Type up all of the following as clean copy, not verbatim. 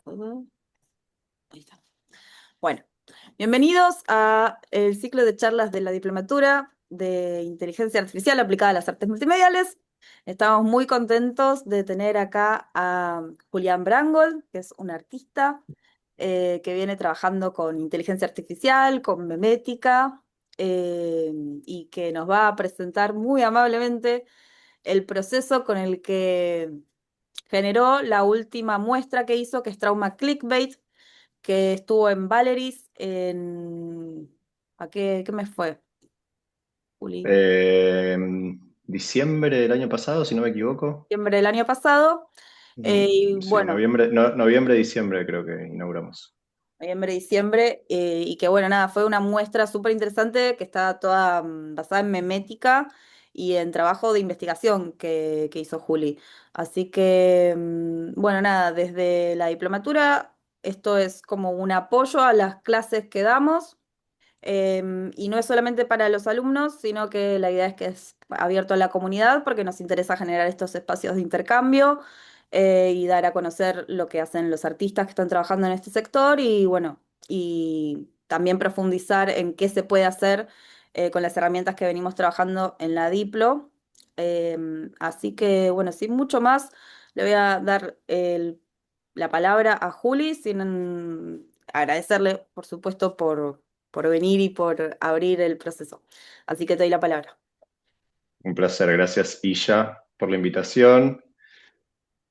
Ahí está. Bueno, bienvenidos a el ciclo de charlas de la Diplomatura de Inteligencia Artificial aplicada a las artes multimediales. Estamos muy contentos de tener acá a Julián Brangold, que es un artista que viene trabajando con inteligencia artificial, con memética, y que nos va a presentar muy amablemente el proceso con el que generó la última muestra que hizo, que es Trauma Clickbait, que estuvo en Valeris en... ¿A qué mes fue, Juli? Eh, Diciembre del año pasado, si no me equivoco. Diciembre del año pasado. Y Sí, bueno, noviembre, noviembre, diciembre creo que inauguramos. noviembre, diciembre, y que bueno, nada, fue una muestra súper interesante que está toda basada en memética y en trabajo de investigación que hizo Juli. Así que, bueno, nada, desde la diplomatura, esto es como un apoyo a las clases que damos. Y no es solamente para los alumnos, sino que la idea es que es abierto a la comunidad porque nos interesa generar estos espacios de intercambio y dar a conocer lo que hacen los artistas que están trabajando en este sector y bueno, y también profundizar en qué se puede hacer con las herramientas que venimos trabajando en la Diplo. Así que bueno, sin mucho más, le voy a dar la palabra a Juli, sin agradecerle, por supuesto, por venir y por abrir el proceso. Así que te doy la palabra. Un placer, gracias Illa por la invitación.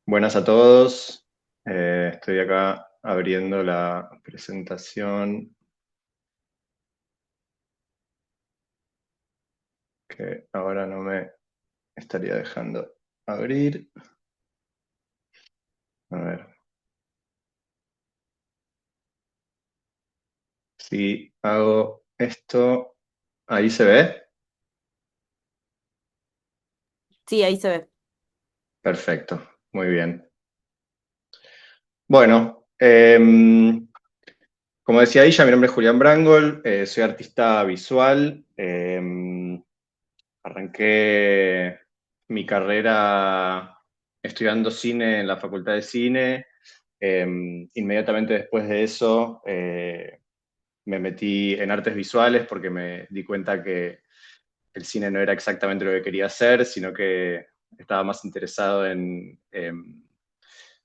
Buenas a todos. Estoy acá abriendo la presentación que ahora no me estaría dejando abrir. A ver, si hago esto, ahí se ve. Sí, ahí se ve. Perfecto, muy bien. Bueno, como decía ella, mi nombre es Julián Brangol, soy artista visual. Arranqué mi carrera estudiando cine en la Facultad de Cine. Inmediatamente después de eso me metí en artes visuales porque me di cuenta que el cine no era exactamente lo que quería hacer, sino que estaba más interesado en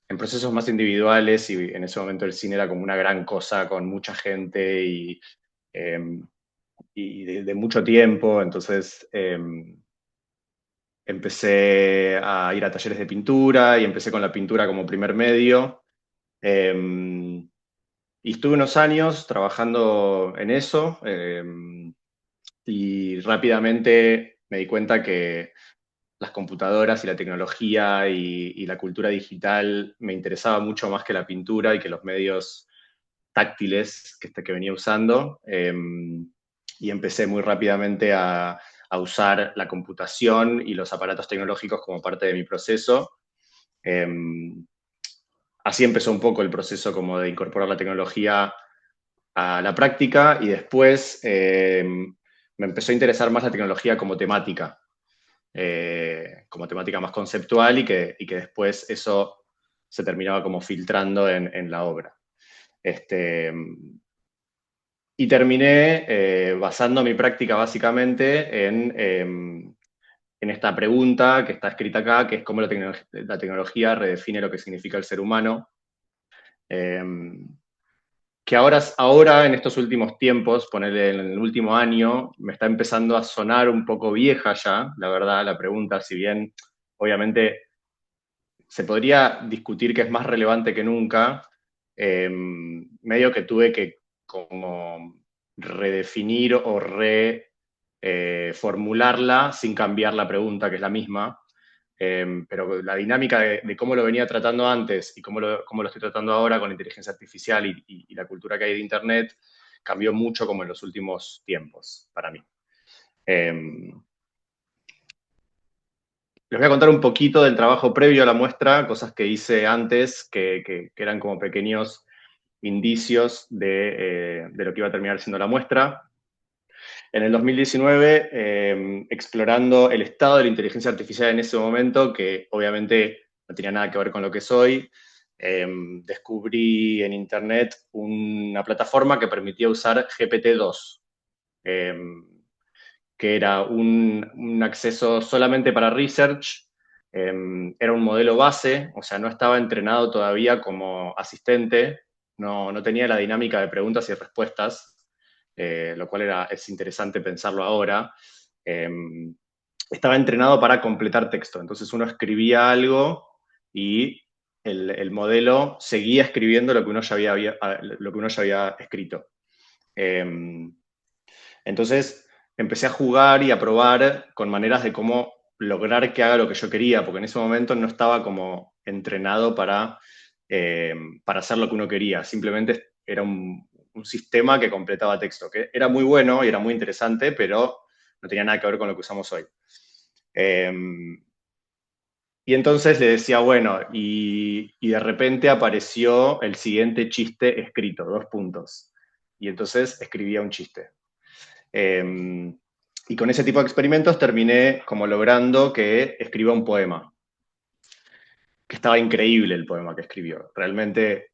procesos más individuales, y en ese momento el cine era como una gran cosa con mucha gente eh, y de mucho tiempo. Entonces empecé a ir a talleres de pintura y empecé con la pintura como primer medio. Y estuve unos años trabajando en eso, y rápidamente me di cuenta que las computadoras y la tecnología y la cultura digital me interesaba mucho más que la pintura y que los medios táctiles que venía usando. Y empecé muy rápidamente a usar la computación y los aparatos tecnológicos como parte de mi proceso. Eh, Así empezó un poco el proceso como de incorporar la tecnología a la práctica, y después me empezó a interesar más la tecnología como temática más conceptual, y que después eso se terminaba como filtrando en la obra. Este, y terminé basando mi práctica básicamente en esta pregunta que está escrita acá, que es cómo la tecnología redefine lo que significa el ser humano. Eh, que ahora, en estos últimos tiempos, ponerle en el último año, me está empezando a sonar un poco vieja ya, la verdad, la pregunta. Si bien obviamente se podría discutir que es más relevante que nunca, medio que tuve que como redefinir o reformularla sin cambiar la pregunta, que es la misma. Pero la dinámica de cómo lo venía tratando antes y cómo lo estoy tratando ahora con la inteligencia artificial y la cultura que hay de Internet cambió mucho como en los últimos tiempos para mí. Eh, Les voy a contar un poquito del trabajo previo a la muestra, cosas que hice antes que eran como pequeños indicios de lo que iba a terminar siendo la muestra. En el 2019, explorando el estado de la inteligencia artificial en ese momento, que obviamente no tenía nada que ver con lo que soy, descubrí en internet una plataforma que permitía usar GPT-2, que era un acceso solamente para research. Era un modelo base, o sea, no estaba entrenado todavía como asistente, no tenía la dinámica de preguntas y respuestas, lo cual es interesante pensarlo ahora. Eh, Estaba entrenado para completar texto, entonces uno escribía algo y el modelo seguía escribiendo lo que uno ya lo que uno ya había escrito. Eh, entonces empecé a jugar y a probar con maneras de cómo lograr que haga lo que yo quería, porque en ese momento no estaba como entrenado para hacer lo que uno quería, simplemente era un sistema que completaba texto, que era muy bueno y era muy interesante, pero no tenía nada que ver con lo que usamos hoy. Eh, y entonces le decía, bueno, y de repente apareció el siguiente chiste escrito, 2 puntos. Y entonces escribía un chiste. Eh, y con ese tipo de experimentos terminé como logrando que escriba un poema, que estaba increíble el poema que escribió. Realmente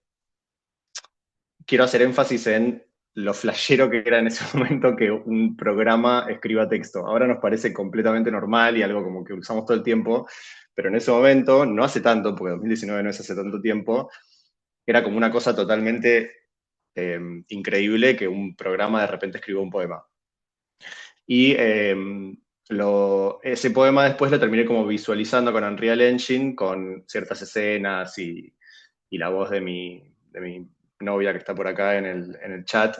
quiero hacer énfasis en lo flashero que era en ese momento que un programa escriba texto. Ahora nos parece completamente normal y algo como que usamos todo el tiempo, pero en ese momento, no hace tanto, porque 2019 no es hace tanto tiempo, era como una cosa totalmente increíble que un programa de repente escriba un poema. Y ese poema después lo terminé como visualizando con Unreal Engine, con ciertas escenas y la voz de mi novia que está por acá en el chat,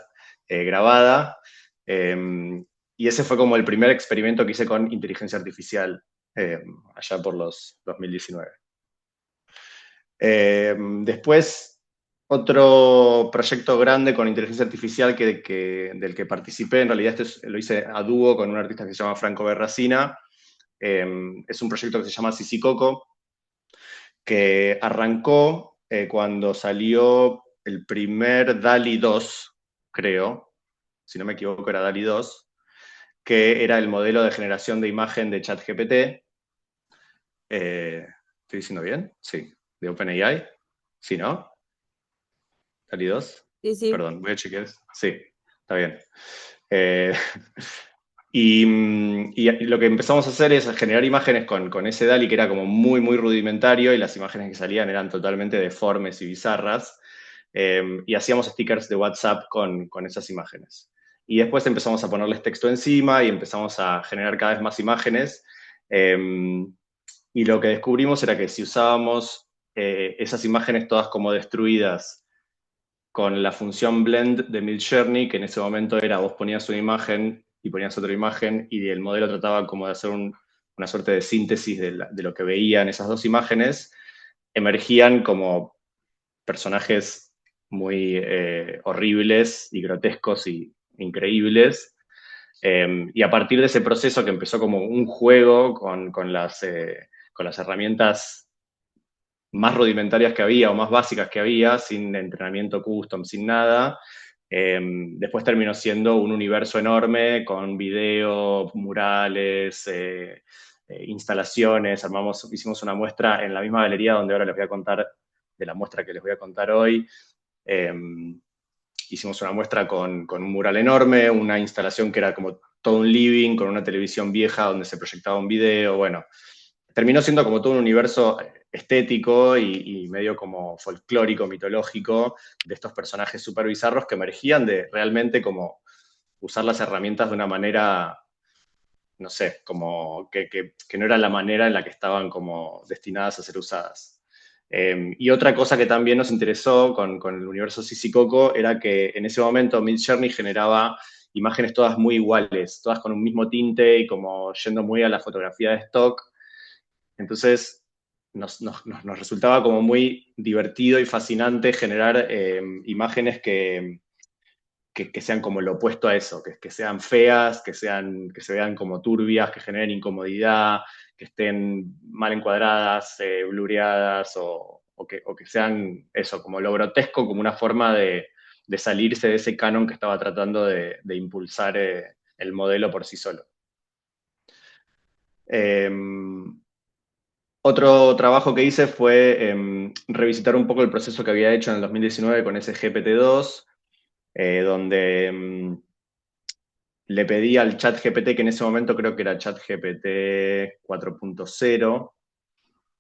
grabada. Y ese fue como el primer experimento que hice con inteligencia artificial, allá por los 2019. Después, otro proyecto grande con inteligencia artificial del que participé, en realidad lo hice a dúo con un artista que se llama Franco Berracina. Es un proyecto que se llama Sisicoco, que arrancó cuando salió el primer DALI 2, creo, si no me equivoco era DALI 2, que era el modelo de generación de imagen de ChatGPT. ¿Estoy diciendo bien? Sí, de OpenAI. ¿Sí, no? DALI 2. Sí, sí. Perdón, voy a chequear. Sí, está bien. Eh, y lo que empezamos a hacer es generar imágenes con ese DALI que era como muy, muy rudimentario y las imágenes que salían eran totalmente deformes y bizarras. Y hacíamos stickers de WhatsApp con esas imágenes. Y después empezamos a ponerles texto encima y empezamos a generar cada vez más imágenes. Eh, y lo que descubrimos era que si usábamos esas imágenes todas como destruidas con la función blend de Midjourney, que en ese momento era vos ponías una imagen y ponías otra imagen y el modelo trataba como de hacer una suerte de síntesis de lo que veían esas dos imágenes, emergían como personajes muy horribles y grotescos y increíbles. Y a partir de ese proceso que empezó como un juego con las herramientas más rudimentarias que había o más básicas que había, sin entrenamiento custom, sin nada. Después terminó siendo un universo enorme con video, murales, instalaciones. Hicimos una muestra en la misma galería donde ahora les voy a contar de la muestra que les voy a contar hoy. Eh, Hicimos una muestra con un mural enorme, una instalación que era como todo un living, con una televisión vieja donde se proyectaba un video. Bueno, terminó siendo como todo un universo estético y medio como folclórico, mitológico, de estos personajes súper bizarros que emergían de realmente como usar las herramientas de una manera, no sé, como que no era la manera en la que estaban como destinadas a ser usadas. Y otra cosa que también nos interesó con el universo Sisicoco era que en ese momento Midjourney generaba imágenes todas muy iguales, todas con un mismo tinte y como yendo muy a la fotografía de stock. Entonces, nos resultaba como muy divertido y fascinante generar imágenes que sean como lo opuesto a eso, que sean feas, que se vean como turbias, que generen incomodidad, que estén mal encuadradas, blureadas, o que sean eso, como lo grotesco, como una forma de salirse de ese canon que estaba tratando de impulsar el modelo por sí solo. Eh, Otro trabajo que hice fue revisitar un poco el proceso que había hecho en el 2019 con ese GPT-2, donde le pedí al chat GPT, que en ese momento creo que era chat GPT 4.0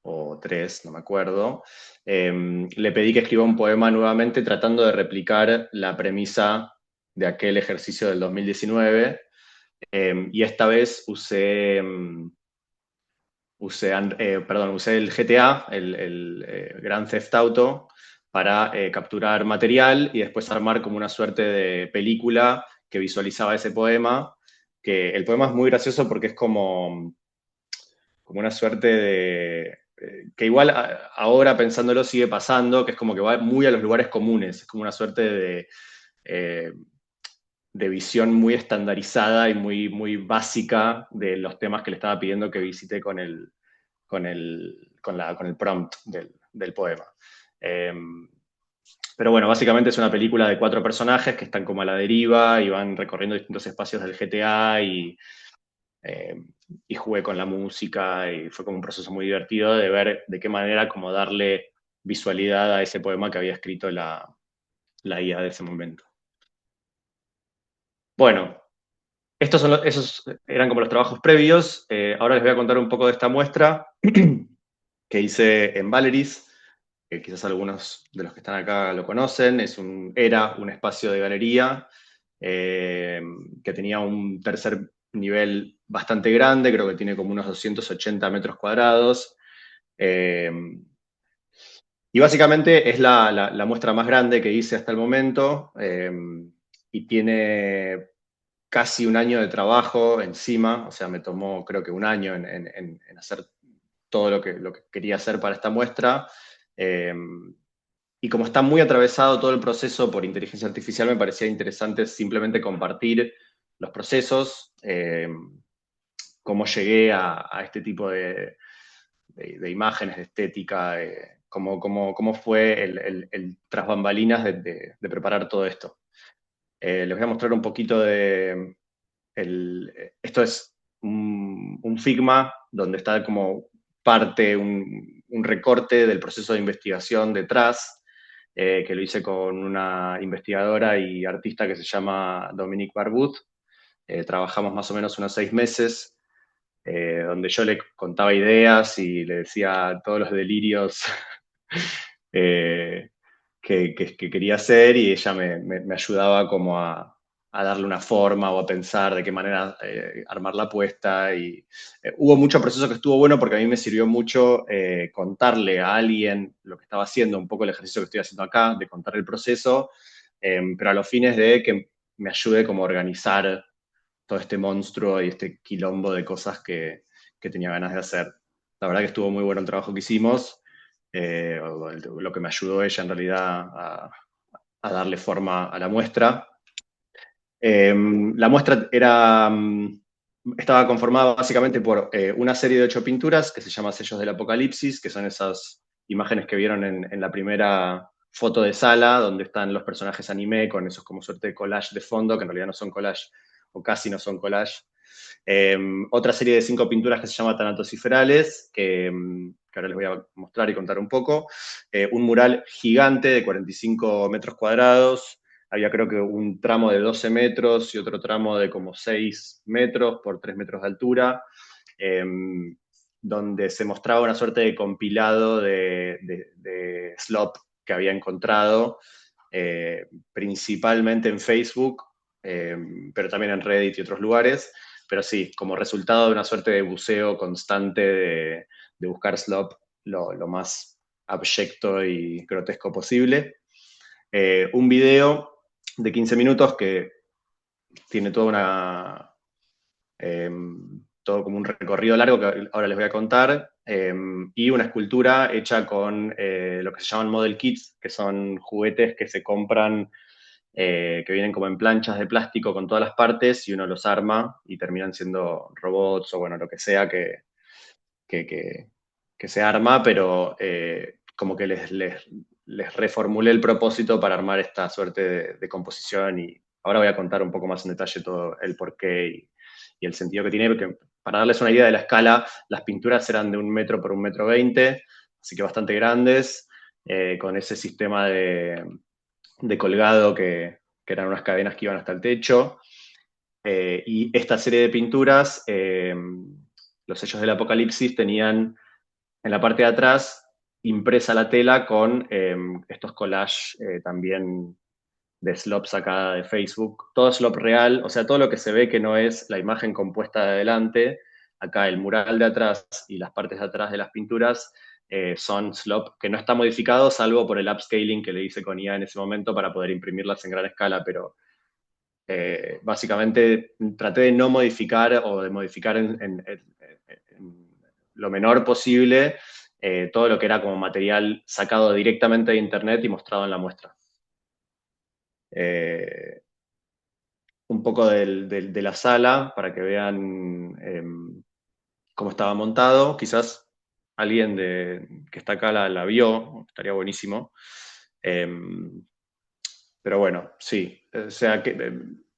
o 3, no me acuerdo, le pedí que escriba un poema nuevamente tratando de replicar la premisa de aquel ejercicio del 2019, y esta vez usé el GTA, el Grand Theft Auto, para capturar material y después armar como una suerte de película que visualizaba ese poema, que el poema es muy gracioso porque es como una suerte de... que igual ahora pensándolo sigue pasando, que es como que va muy a los lugares comunes, es como una suerte eh, de visión muy estandarizada y muy básica de los temas que le estaba pidiendo que visite con el prompt del poema. Eh, pero bueno, básicamente es una película de 4 personajes que están como a la deriva y van recorriendo distintos espacios del GTA eh, y jugué con la música y fue como un proceso muy divertido de ver de qué manera como darle visualidad a ese poema que había escrito la IA de ese momento. Bueno, esos eran como los trabajos previos. Ahora les voy a contar un poco de esta muestra que hice en Valeries, que quizás algunos de los que están acá lo conocen. Era un espacio de galería eh, que tenía un tercer nivel bastante grande, creo que tiene como unos 280 metros cuadrados. Eh, y básicamente es la muestra más grande que hice hasta el momento, y tiene casi un año de trabajo encima, o sea, me tomó creo que un año en hacer todo lo que quería hacer para esta muestra. Eh, y como está muy atravesado todo el proceso por inteligencia artificial, me parecía interesante simplemente compartir los procesos, cómo llegué a este tipo de imágenes, de estética, cómo fue el tras bambalinas de preparar todo esto. Les voy a mostrar un poquito esto es un Figma donde está como parte, un recorte del proceso de investigación detrás, que lo hice con una investigadora y artista que se llama Dominique Barbuth. Trabajamos más o menos unos 6 meses, donde yo le contaba ideas y le decía todos los delirios eh, que quería hacer y ella me ayudaba como a darle una forma o a pensar de qué manera armar la apuesta. Y hubo mucho proceso que estuvo bueno porque a mí me sirvió mucho contarle a alguien lo que estaba haciendo, un poco el ejercicio que estoy haciendo acá, de contar el proceso, pero a los fines de que me ayude como a organizar todo este monstruo y este quilombo de cosas que tenía ganas de hacer. La verdad que estuvo muy bueno el trabajo que hicimos, lo que me ayudó ella en realidad a darle forma a la muestra. La muestra estaba conformada básicamente por una serie de 8 pinturas que se llama Sellos del Apocalipsis, que son esas imágenes que vieron en la primera foto de sala, donde están los personajes anime con esos como suerte de collage de fondo, que en realidad no son collage o casi no son collage. Otra serie de 5 pinturas que se llama Tanatociferales, que ahora les voy a mostrar y contar un poco. Un mural gigante de 45 metros cuadrados. Había creo que un tramo de 12 metros y otro tramo de como 6 metros por 3 metros de altura, donde se mostraba una suerte de compilado de slop que había encontrado, principalmente en Facebook, pero también en Reddit y otros lugares. Pero sí, como resultado de una suerte de buceo constante de buscar slop lo más abyecto y grotesco posible. Un video de 15 minutos que tiene eh, todo como un recorrido largo que ahora les voy a contar, y una escultura hecha con lo que se llaman model kits, que son juguetes que se compran, que vienen como en planchas de plástico con todas las partes y uno los arma y terminan siendo robots o bueno, lo que sea que, que- que se arma, pero como que les reformulé el propósito para armar esta suerte de composición y ahora voy a contar un poco más en detalle todo el porqué y el sentido que tiene, porque para darles una idea de la escala, las pinturas eran de 1 metro por 1,20 m, así que bastante grandes, con ese sistema de colgado que eran unas cadenas que iban hasta el techo. Y esta serie de pinturas, los sellos del Apocalipsis, tenían en la parte de atrás impresa la tela con estos collages también de slop sacada de Facebook. Todo slop real, o sea, todo lo que se ve que no es la imagen compuesta de adelante. Acá el mural de atrás y las partes de atrás de las pinturas son slop que no está modificado, salvo por el upscaling que le hice con IA en ese momento para poder imprimirlas en gran escala, pero básicamente traté de no modificar o de modificar en lo menor posible todo lo que era como material sacado directamente de internet y mostrado en la muestra. Un poco de la sala para que vean cómo estaba montado. Quizás alguien que está acá la vio, estaría buenísimo. Pero bueno, sí. O sea, que,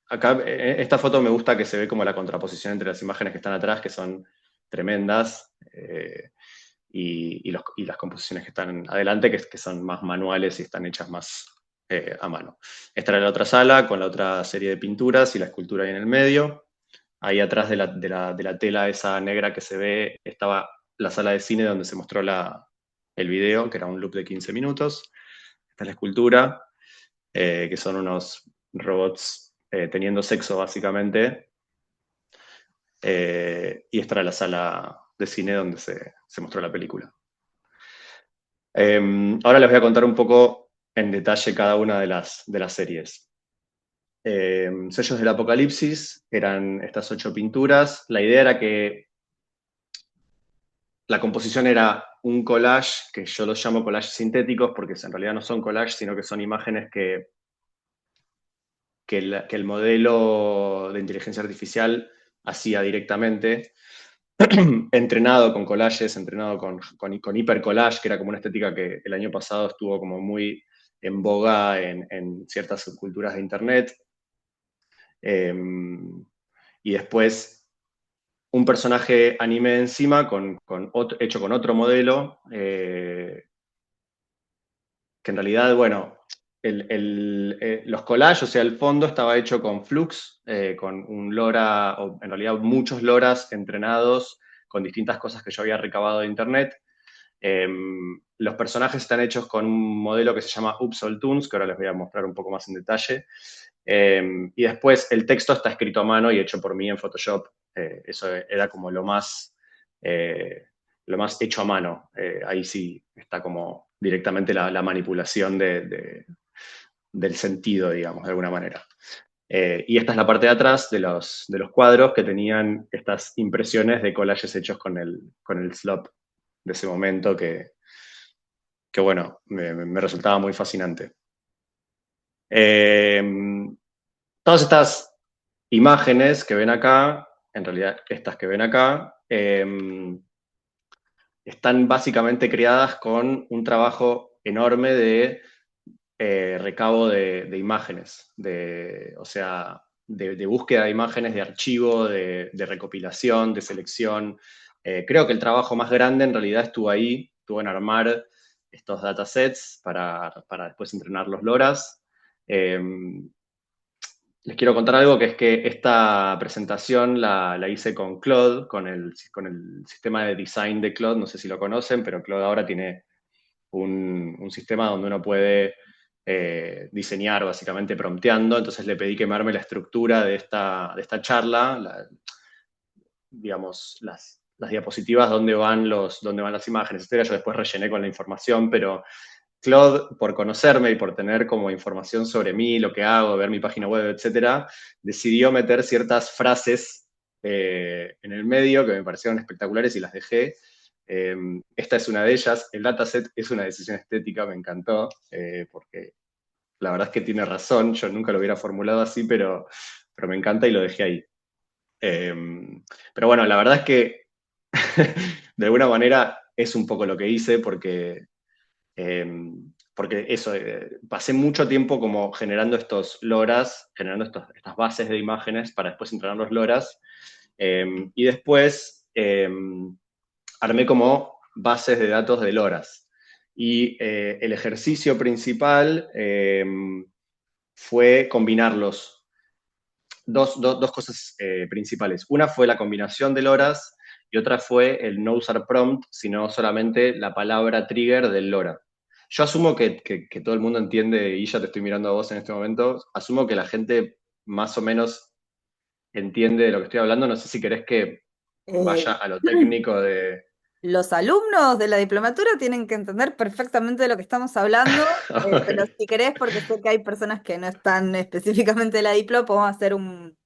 acá esta foto me gusta que se ve como la contraposición entre las imágenes que están atrás, que son tremendas, y las composiciones que están adelante, que son más manuales y están hechas más a mano. Esta era la otra sala con la otra serie de pinturas y la escultura ahí en el medio. Ahí atrás de la tela esa negra que se ve estaba la sala de cine donde se mostró el video, que era un loop de 15 minutos. Esta es la escultura, que son unos robots teniendo sexo básicamente. Y esta era la sala de cine donde se mostró la película. Ahora les voy a contar un poco en detalle cada una de las series. Sellos del Apocalipsis eran estas 8 pinturas. La idea era que la composición era un collage, que yo los llamo collages sintéticos, porque en realidad no son collages, sino que son imágenes que el modelo de inteligencia artificial hacía directamente, entrenado con collages, entrenado con hipercollage, que era como una estética que el año pasado estuvo como muy en boga en ciertas subculturas de internet. Y después un personaje anime encima hecho con otro modelo, que en realidad, bueno, los collages, o sea, el fondo estaba hecho con Flux, con un LoRa, o en realidad muchos LoRas entrenados con distintas cosas que yo había recabado de internet. Los personajes están hechos con un modelo que se llama Upsol Toons, que ahora les voy a mostrar un poco más en detalle. Y después el texto está escrito a mano y hecho por mí en Photoshop. Eso era como lo más hecho a mano. Ahí sí está como directamente la manipulación del sentido, digamos, de alguna manera. Y esta es la parte de atrás de los cuadros que tenían estas impresiones de collages hechos con el slop de ese momento que bueno, me resultaba muy fascinante. Todas estas imágenes que ven acá, en realidad estas que ven acá, están básicamente creadas con un trabajo enorme de recabo de imágenes, o sea, de búsqueda de imágenes, de archivo, de recopilación, de selección. Creo que el trabajo más grande en realidad estuvo en armar estos datasets para después entrenar los LoRas. Les quiero contar algo, que es que esta presentación la hice con Claude, con el sistema de design de Claude. No sé si lo conocen, pero Claude ahora tiene un sistema donde uno puede diseñar básicamente prompteando. Entonces le pedí que me arme la estructura de esta charla, digamos, las diapositivas, dónde van las imágenes, etcétera. Yo después rellené con la información, pero Claude, por conocerme y por tener como información sobre mí, lo que hago, ver mi página web, etcétera, decidió meter ciertas frases en el medio que me parecieron espectaculares y las dejé. Esta es una de ellas. El dataset es una decisión estética, me encantó, porque la verdad es que tiene razón. Yo nunca lo hubiera formulado así, pero me encanta y lo dejé ahí. Pero bueno, la verdad es que de alguna manera es un poco lo que hice, porque eso, pasé mucho tiempo como generando estos LoRas, generando estas bases de imágenes para después entrenar los LoRas, Y después armé como bases de datos de LoRa's. Y el ejercicio principal fue combinarlos. Dos cosas principales. Una fue la combinación de LoRa's y otra fue el no usar prompt, sino solamente la palabra trigger del LoRa. Yo asumo que todo el mundo entiende, y ya te estoy mirando a vos en este momento, asumo que la gente más o menos entiende de lo que estoy hablando. No sé si querés que vaya Eh, a lo técnico de... los alumnos de la diplomatura tienen que entender perfectamente de lo que estamos hablando, Ok, pero si querés, porque sé que hay personas que no están específicamente de la diplo, podemos hacer un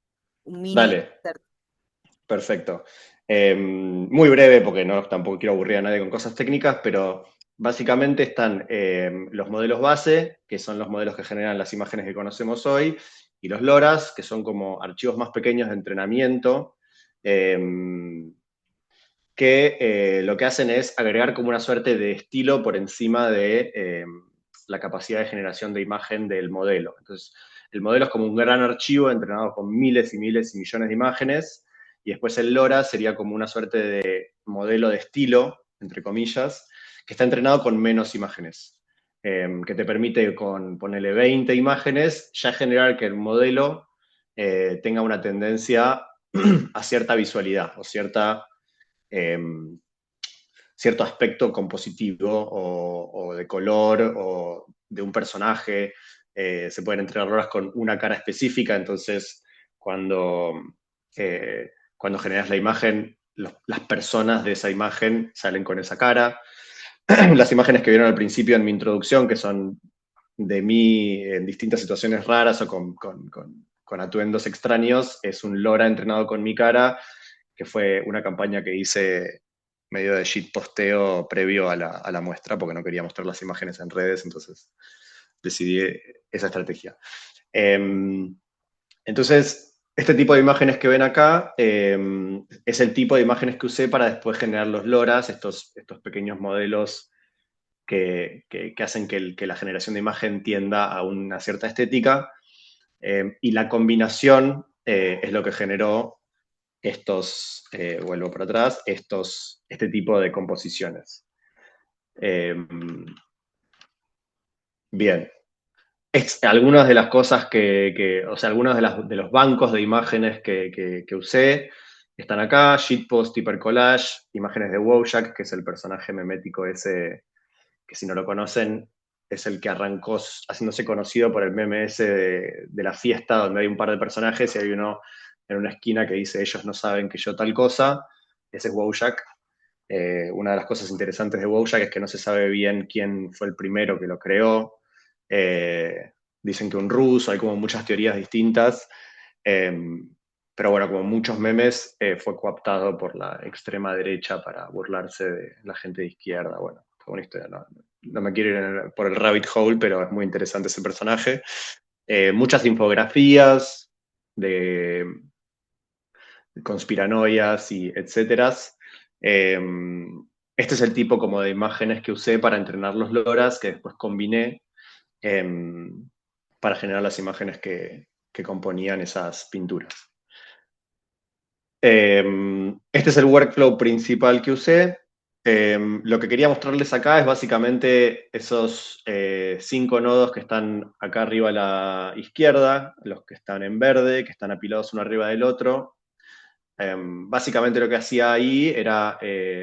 mini. dale, perfecto. Muy breve, porque no tampoco quiero aburrir a nadie con cosas técnicas, pero básicamente están los modelos base, que son los modelos que generan las imágenes que conocemos hoy, y los LoRa's, que son como archivos más pequeños de entrenamiento, eh, que lo que hacen es agregar como una suerte de estilo por encima de la capacidad de generación de imagen del modelo. Entonces, el modelo es como un gran archivo entrenado con miles y miles y millones de imágenes, y después el LoRa sería como una suerte de modelo de estilo, entre comillas, que está entrenado con menos imágenes, que te permite con ponerle 20 imágenes ya generar que el modelo tenga una tendencia a cierta visualidad o eh, cierto aspecto compositivo o de color o de un personaje. Se pueden entrenar horas con una cara específica, entonces cuando, cuando generas la imagen, las personas de esa imagen salen con esa cara. Las imágenes que vieron al principio en mi introducción, que son de mí en distintas situaciones raras o con atuendos extraños, es un Lora entrenado con mi cara, que fue una campaña que hice medio de shitposteo previo a la muestra, porque no quería mostrar las imágenes en redes, entonces decidí esa estrategia. Entonces, este tipo de imágenes que ven acá es el tipo de imágenes que usé para después generar los LoRa's, estos pequeños modelos que hacen que la generación de imagen tienda a una cierta estética. Y la combinación es lo que generó vuelvo para atrás, este tipo de composiciones. Eh, bien, algunas de las cosas o sea, algunos de los bancos de imágenes que usé están acá: Shitpost, Hypercollage, imágenes de Wojak, que es el personaje memético ese, que si no lo conocen, es el que arrancó haciéndose conocido por el meme ese de la fiesta, donde hay un par de personajes y hay uno en una esquina que dice: ellos no saben que yo tal cosa. Ese es Wojak. Una de las cosas interesantes de Wojak es que no se sabe bien quién fue el primero que lo creó. Dicen que un ruso, hay como muchas teorías distintas. Eh, pero bueno, como muchos memes, fue cooptado por la extrema derecha para burlarse de la gente de izquierda. Bueno, toda una historia. No me quiero ir por el rabbit hole, pero es muy interesante ese personaje. Muchas infografías de conspiranoias y etcétera. Eh, este es el tipo como de imágenes que usé para entrenar los LoRa's, que después combiné eh, para generar las imágenes que componían esas pinturas. Este es el workflow principal que usé. Lo que quería mostrarles acá es básicamente esos 5 nodos que están acá arriba a la izquierda, los que están en verde, que están apilados uno arriba del otro. Básicamente lo que hacía ahí era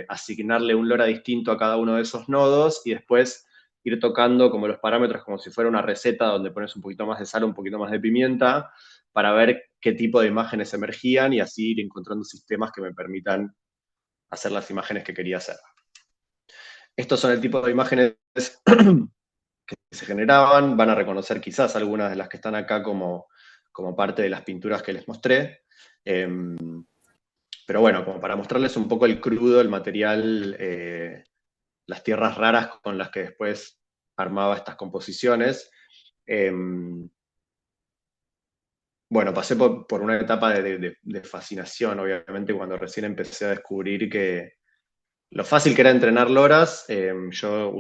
asignarle un LoRa distinto a cada uno de esos nodos y después ir tocando como los parámetros como si fuera una receta donde pones un poquito más de sal, un poquito más de pimienta, para ver qué tipo de imágenes emergían y así ir encontrando sistemas que me permitan hacer las imágenes que quería hacer. Estos son el tipo de imágenes que se generaban. Van a reconocer quizás algunas de las que están acá como parte de las pinturas que les mostré. Pero bueno, como para mostrarles un poco el crudo, el material, las tierras raras con las que después armaba estas composiciones. Eh, bueno, pasé por una etapa de fascinación, obviamente, cuando recién empecé a descubrir que lo fácil que era entrenar loras. Yo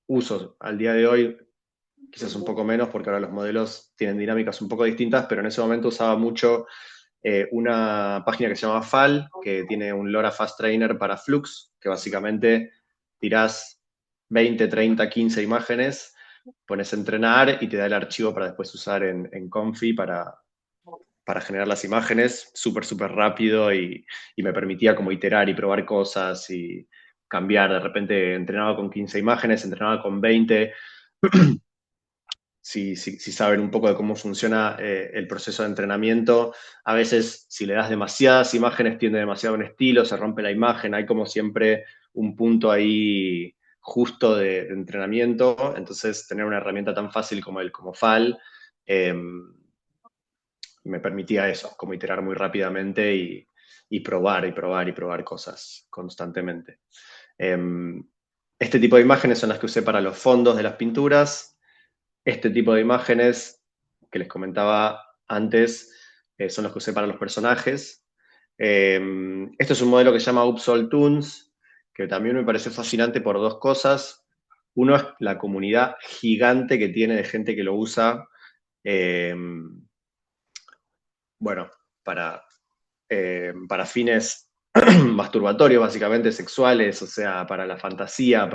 uso al día de hoy, quizás un poco menos, porque ahora los modelos tienen dinámicas un poco distintas, pero en ese momento usaba mucho una página que se llama FAL, que tiene un LoRa Fast Trainer para Flux, que básicamente tirás 20, 30, 15 imágenes, pones a entrenar y te da el archivo para después usar en Confi para generar las imágenes súper, súper rápido y me permitía como iterar y probar cosas y cambiar. De repente entrenaba con 15 imágenes, entrenaba con 20. Si saben un poco de cómo funciona el proceso de entrenamiento, a veces si le das demasiadas imágenes tiende demasiado un estilo, se rompe la imagen, hay como siempre un punto ahí justo de entrenamiento, entonces tener una herramienta tan fácil como FAL eh, me permitía eso, como iterar muy rápidamente y probar y probar y probar cosas constantemente. Este tipo de imágenes son las que usé para los fondos de las pinturas. Este tipo de imágenes que les comentaba antes son los que usé para los personajes. Esto es un modelo que se llama Upsol Toons, que también me parece fascinante por dos cosas. Uno es la comunidad gigante que tiene de gente que lo usa, eh, bueno, para fines masturbatorios, básicamente sexuales, o sea, para la fantasía,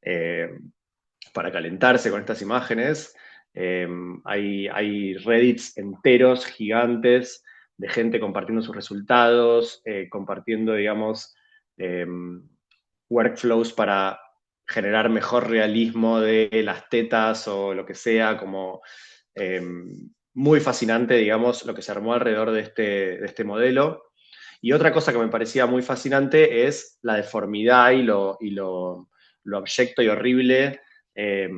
eh, para calentarse con estas imágenes. Hay Reddits enteros, gigantes, de gente compartiendo sus resultados, compartiendo, digamos, eh, workflows para generar mejor realismo de las tetas o lo que sea, como eh, muy fascinante, digamos, lo que se armó alrededor de este modelo. Y otra cosa que me parecía muy fascinante es la deformidad y lo abyecto y horrible eh,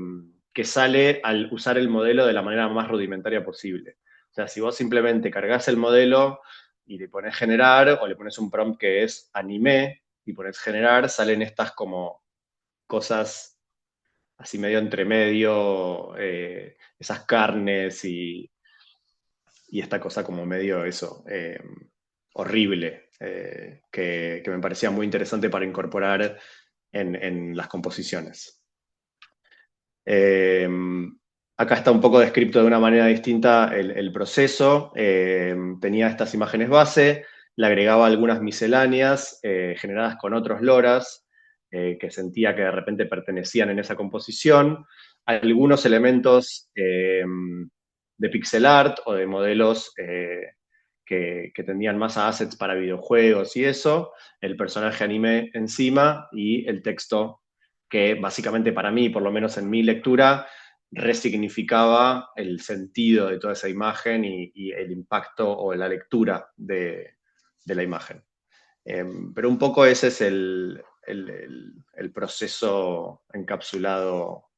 que sale al usar el modelo de la manera más rudimentaria posible. O sea, si vos simplemente cargas el modelo y le pones generar o le pones un prompt que es anime y pones generar, salen estas como cosas así medio entre medio, esas carnes y esta cosa como medio eso, horrible, que me parecía muy interesante para incorporar en las composiciones. Eh, Acá está un poco descrito de una manera distinta el proceso. Tenía estas imágenes base, le agregaba algunas misceláneas generadas con otros loras que sentía que de repente pertenecían en esa composición. Algunos elementos de pixel art o de modelos que tendían más a assets para videojuegos y eso, el personaje anime encima y el texto que básicamente para mí, por lo menos en mi lectura, resignificaba el sentido de toda esa imagen y el impacto o la lectura de la imagen. Pero un poco ese es el proceso encapsulado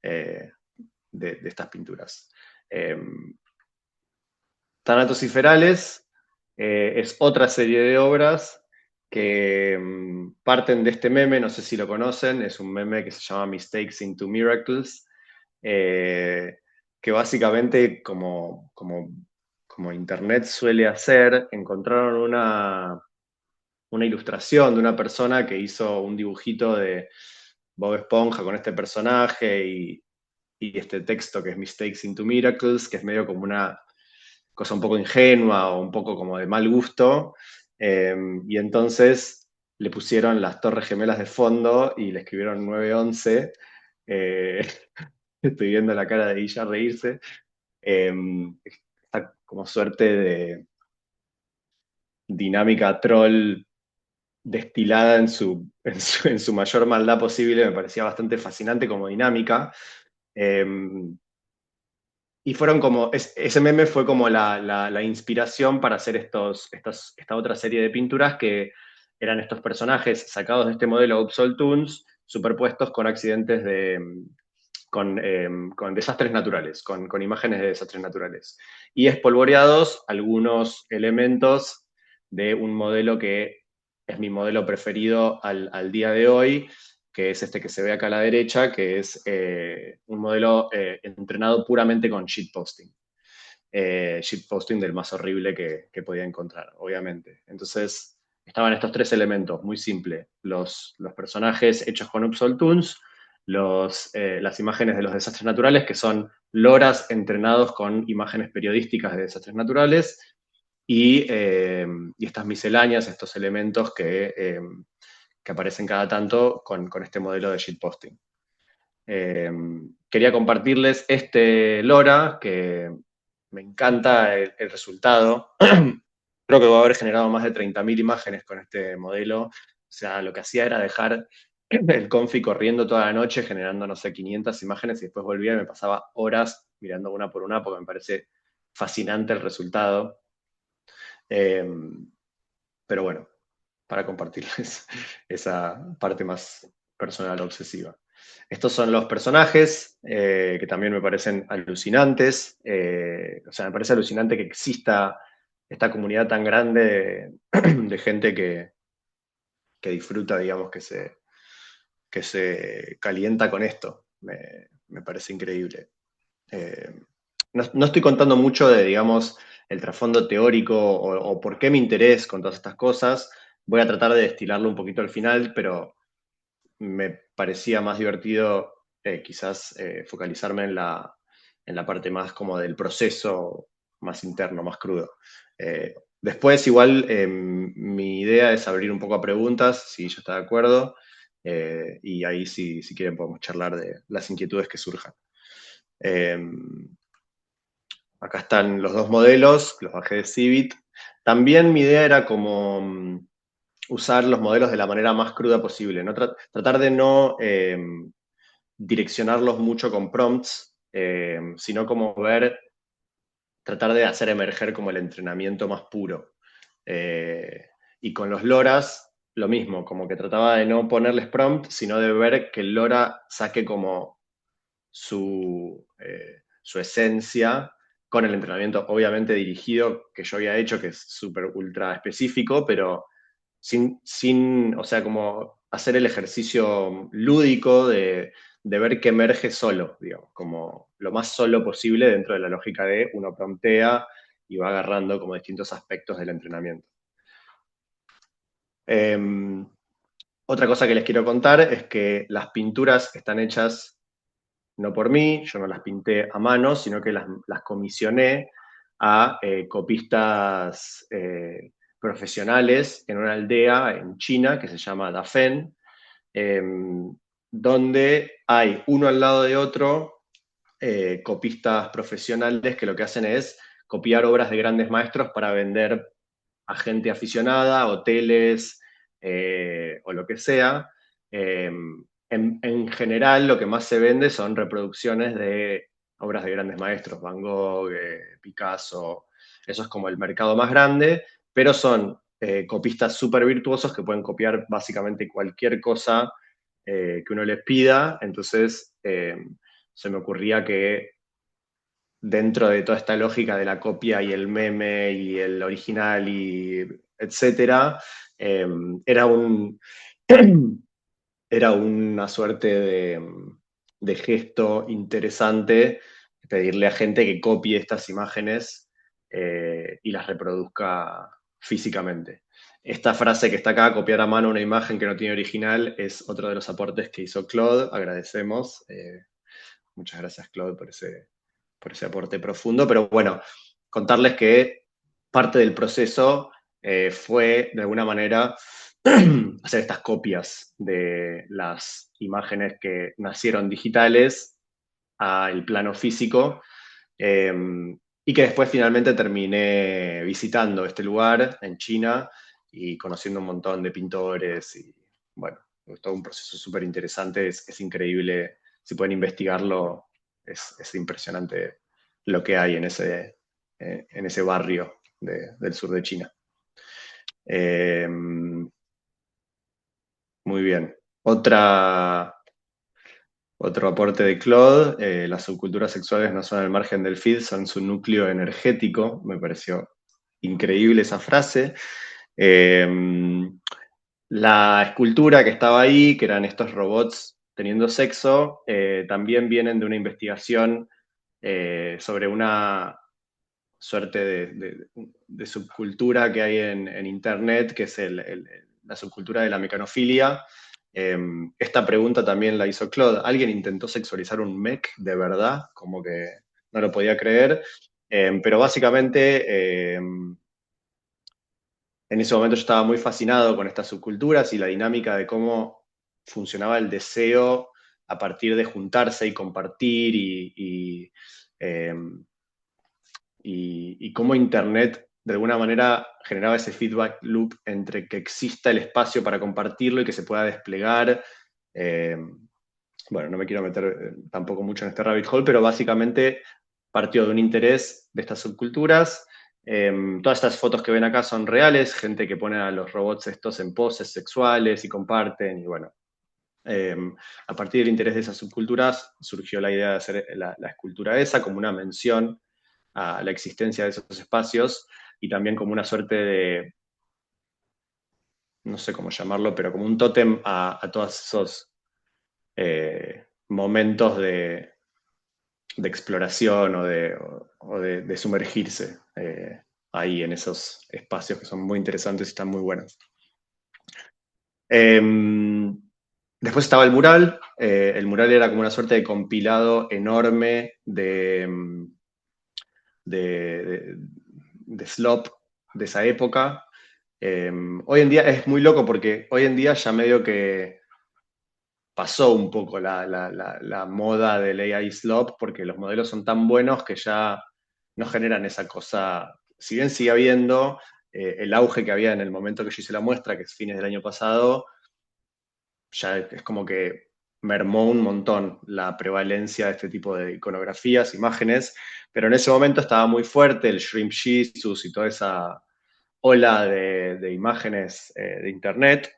de estas pinturas. Eh, Thanatos y Ferales es otra serie de obras que parten de este meme, no sé si lo conocen, es un meme que se llama Mistakes into Miracles, eh, que básicamente, como Internet suele hacer, encontraron una ilustración de una persona que hizo un dibujito de Bob Esponja con este personaje y este texto que es Mistakes into Miracles, que es medio como una cosa un poco ingenua o un poco como de mal gusto, y entonces le pusieron las Torres Gemelas de fondo y le escribieron 911. eh, Estoy viendo la cara de ella reírse. Eh, Esta como suerte de dinámica troll destilada en su mayor maldad posible, me parecía bastante fascinante como dinámica. Eh, Y fueron como, ese meme fue como la inspiración para hacer esta otra serie de pinturas que eran estos personajes sacados de este modelo Upsol Toons, superpuestos con accidentes con desastres naturales, con imágenes de desastres naturales. Y espolvoreados algunos elementos de un modelo que es mi modelo preferido al día de hoy, que es este que se ve acá a la derecha, que es un modelo entrenado puramente con shitposting. Shitposting del más horrible que podía encontrar, obviamente. Entonces, estaban estos tres elementos, muy simple. Los personajes hechos con Upsol Toons, las imágenes de los desastres naturales, que son loras entrenados con imágenes periodísticas de desastres naturales, y estas misceláneas, estos elementos que aparecen cada tanto con este modelo de shitposting. Quería compartirles este LoRa, que me encanta el resultado. Creo que va a haber generado más de 30.000 imágenes con este modelo. O sea, lo que hacía era dejar el confi corriendo toda la noche, generando, no sé, 500 imágenes, y después volvía y me pasaba horas mirando una por una, porque me parece fascinante el resultado. Pero bueno, para compartirles esa parte más personal obsesiva. Estos son los personajes, que también me parecen alucinantes. O sea, me parece alucinante que exista esta comunidad tan grande de gente que disfruta, digamos, que se calienta con esto. Me parece increíble. No estoy contando mucho de, digamos, el trasfondo teórico o por qué mi interés con todas estas cosas. Voy a tratar de destilarlo un poquito al final, pero me parecía más divertido quizás focalizarme en la parte más como del proceso más interno, más crudo. Después, igual, mi idea es abrir un poco a preguntas, si ella está de acuerdo, y ahí si quieren podemos charlar de las inquietudes que surjan. Eh, Acá están los dos modelos, los bajé de Civit. También mi idea era como usar los modelos de la manera más cruda posible, ¿no? Tratar de no direccionarlos mucho con prompts, sino como tratar de hacer emerger como el entrenamiento más puro. Y con los LoRas, lo mismo, como que trataba de no ponerles prompt, sino de ver que el LoRa saque como su esencia con el entrenamiento obviamente dirigido que yo había hecho, que es súper ultra específico, pero o sea, como hacer el ejercicio lúdico de ver qué emerge solo, digamos, como lo más solo posible dentro de la lógica de uno promptea y va agarrando como distintos aspectos del entrenamiento. Otra cosa que les quiero contar es que las pinturas están hechas no por mí, yo no las pinté a mano, sino que las comisioné a copistas profesionales en una aldea en China que se llama Dafen, donde hay uno al lado de otro copistas profesionales que lo que hacen es copiar obras de grandes maestros para vender a gente aficionada, hoteles o lo que sea. En general, lo que más se vende son reproducciones de obras de grandes maestros, Van Gogh, Picasso, eso es como el mercado más grande, pero son copistas súper virtuosos que pueden copiar básicamente cualquier cosa que uno les pida. Entonces, se me ocurría que dentro de toda esta lógica de la copia y el meme y el original y etcétera, era era una suerte de gesto interesante pedirle a gente que copie estas imágenes y las reproduzca físicamente. Esta frase que está acá, copiar a mano una imagen que no tiene original, es otro de los aportes que hizo Claude. Agradecemos. Muchas gracias, Claude, por ese aporte profundo. Pero bueno, contarles que parte del proceso fue, de alguna manera, hacer estas copias de las imágenes que nacieron digitales al plano físico, eh, y que después finalmente terminé visitando este lugar en China y conociendo un montón de pintores y bueno, todo un proceso súper interesante, es increíble, si pueden investigarlo, es impresionante lo que hay en ese barrio del sur de China. Muy bien. Otro aporte de Claude, las subculturas sexuales no son al margen del feed, son su núcleo energético. Me pareció increíble esa frase. Eh, la escultura que estaba ahí, que eran estos robots teniendo sexo, también vienen de una investigación sobre una suerte de subcultura que hay en Internet, que es la subcultura de la mecanofilia. Esta pregunta también la hizo Claude. ¿Alguien intentó sexualizar un mech de verdad? Como que no lo podía creer. Pero básicamente en ese momento yo estaba muy fascinado con estas subculturas y la dinámica de cómo funcionaba el deseo a partir de juntarse y compartir eh, y cómo Internet de alguna manera generaba ese feedback loop entre que exista el espacio para compartirlo y que se pueda desplegar. Eh, bueno, no me quiero meter tampoco mucho en este rabbit hole, pero básicamente partió de un interés de estas subculturas. Todas estas fotos que ven acá son reales, gente que pone a los robots estos en poses sexuales y comparten, y bueno, eh, a partir del interés de esas subculturas surgió la idea de hacer la escultura esa como una mención a la existencia de esos espacios y también como una suerte de, no sé cómo llamarlo, pero como un tótem a todos esos momentos de exploración o de sumergirse ahí en esos espacios que son muy interesantes y están muy buenos. Después estaba el mural. El mural era como una suerte de compilado enorme de slop de esa época. Hoy en día es muy loco porque hoy en día ya medio que pasó un poco la moda del AI slop porque los modelos son tan buenos que ya no generan esa cosa. Si bien sigue habiendo el auge que había en el momento que yo hice la muestra, que es fines del año pasado, ya es como que mermó un montón la prevalencia de este tipo de iconografías, imágenes, pero en ese momento estaba muy fuerte el Shrimp Jesus y toda esa ola de imágenes de internet.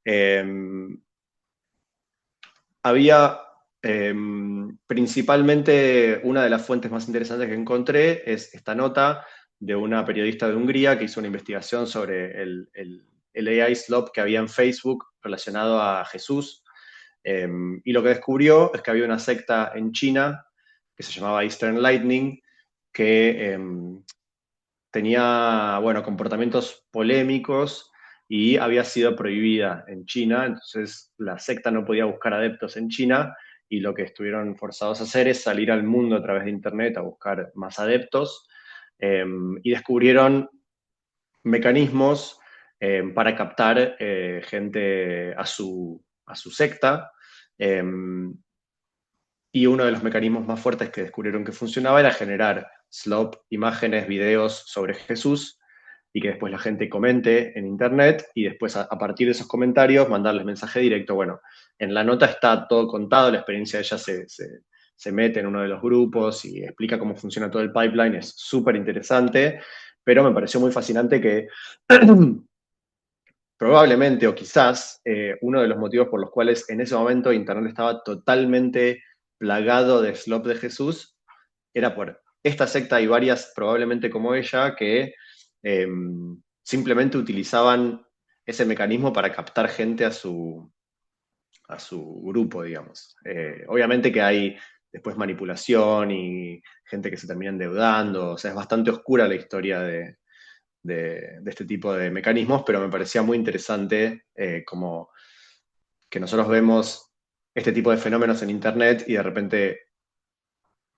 Eh, había principalmente una de las fuentes más interesantes que encontré es esta nota de una periodista de Hungría que hizo una investigación sobre el AI slop que había en Facebook relacionado a Jesús. Y lo que descubrió es que había una secta en China que se llamaba Eastern Lightning que tenía, bueno, comportamientos polémicos y había sido prohibida en China, entonces la secta no podía buscar adeptos en China y lo que estuvieron forzados a hacer es salir al mundo a través de Internet a buscar más adeptos y descubrieron mecanismos para captar gente a su secta. Eh, y uno de los mecanismos más fuertes que descubrieron que funcionaba era generar slop, imágenes, videos sobre Jesús y que después la gente comente en internet y después a partir de esos comentarios mandarles mensaje directo. Bueno, en la nota está todo contado, la experiencia de ella se mete en uno de los grupos y explica cómo funciona todo el pipeline, es súper interesante, pero me pareció muy fascinante que probablemente o quizás uno de los motivos por los cuales en ese momento Internet estaba totalmente plagado de slop de Jesús era por esta secta y varias probablemente como ella que eh, simplemente utilizaban ese mecanismo para captar gente a su grupo, digamos. Obviamente que hay después manipulación y gente que se termina endeudando, o sea, es bastante oscura la historia de este tipo de mecanismos, pero me parecía muy interesante como que nosotros vemos este tipo de fenómenos en Internet y de repente,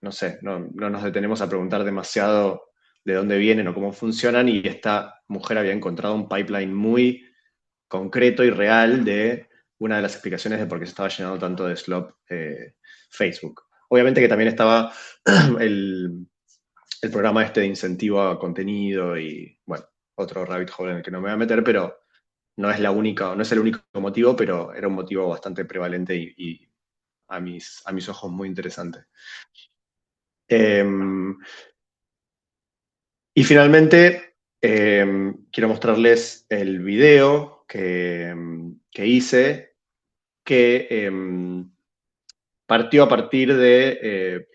no sé, no nos detenemos a preguntar demasiado de dónde vienen o cómo funcionan y esta mujer había encontrado un pipeline muy concreto y real de una de las explicaciones de por qué se estaba llenando tanto de slop Facebook. Obviamente que también estaba el programa este de incentivo a contenido y, bueno, otro rabbit hole en el que no me voy a meter, pero no es no es el único motivo, pero era un motivo bastante prevalente y a mis ojos muy interesante. Eh, y finalmente, quiero mostrarles el video que hice, que partió a partir de,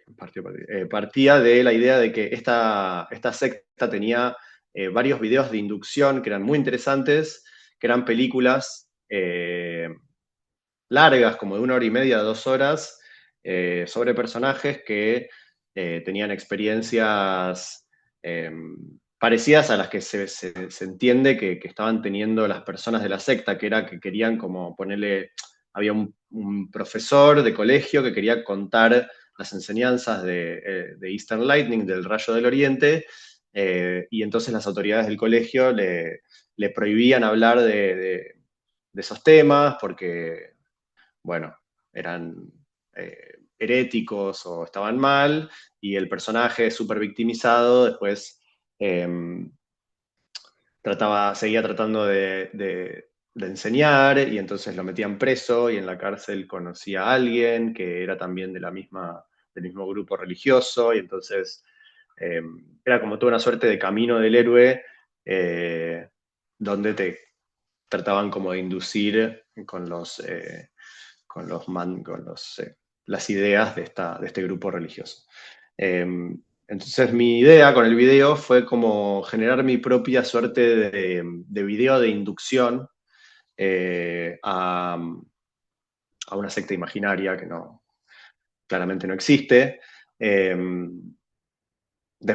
partía de la idea de que esta secta tenía varios videos de inducción que eran muy interesantes, que eran películas largas, como de 1 hora y media, 2 horas, sobre personajes que tenían experiencias eh, parecidas a las que se entiende que estaban teniendo las personas de la secta, que era que querían como ponerle, había un profesor de colegio que quería contar las enseñanzas de Eastern Lightning, del Rayo del Oriente, y entonces las autoridades del colegio le prohibían hablar de esos temas porque, bueno, eran heréticos o estaban mal, y el personaje súper victimizado después seguía tratando de enseñar, y entonces lo metían preso, y en la cárcel conocía a alguien que era también del mismo grupo religioso, y entonces eh, era como toda una suerte de camino del héroe, donde te trataban como de inducir con las ideas de este grupo religioso. Eh, entonces mi idea con el video fue como generar mi propia suerte de video de inducción a una secta imaginaria que claramente no existe. Eh,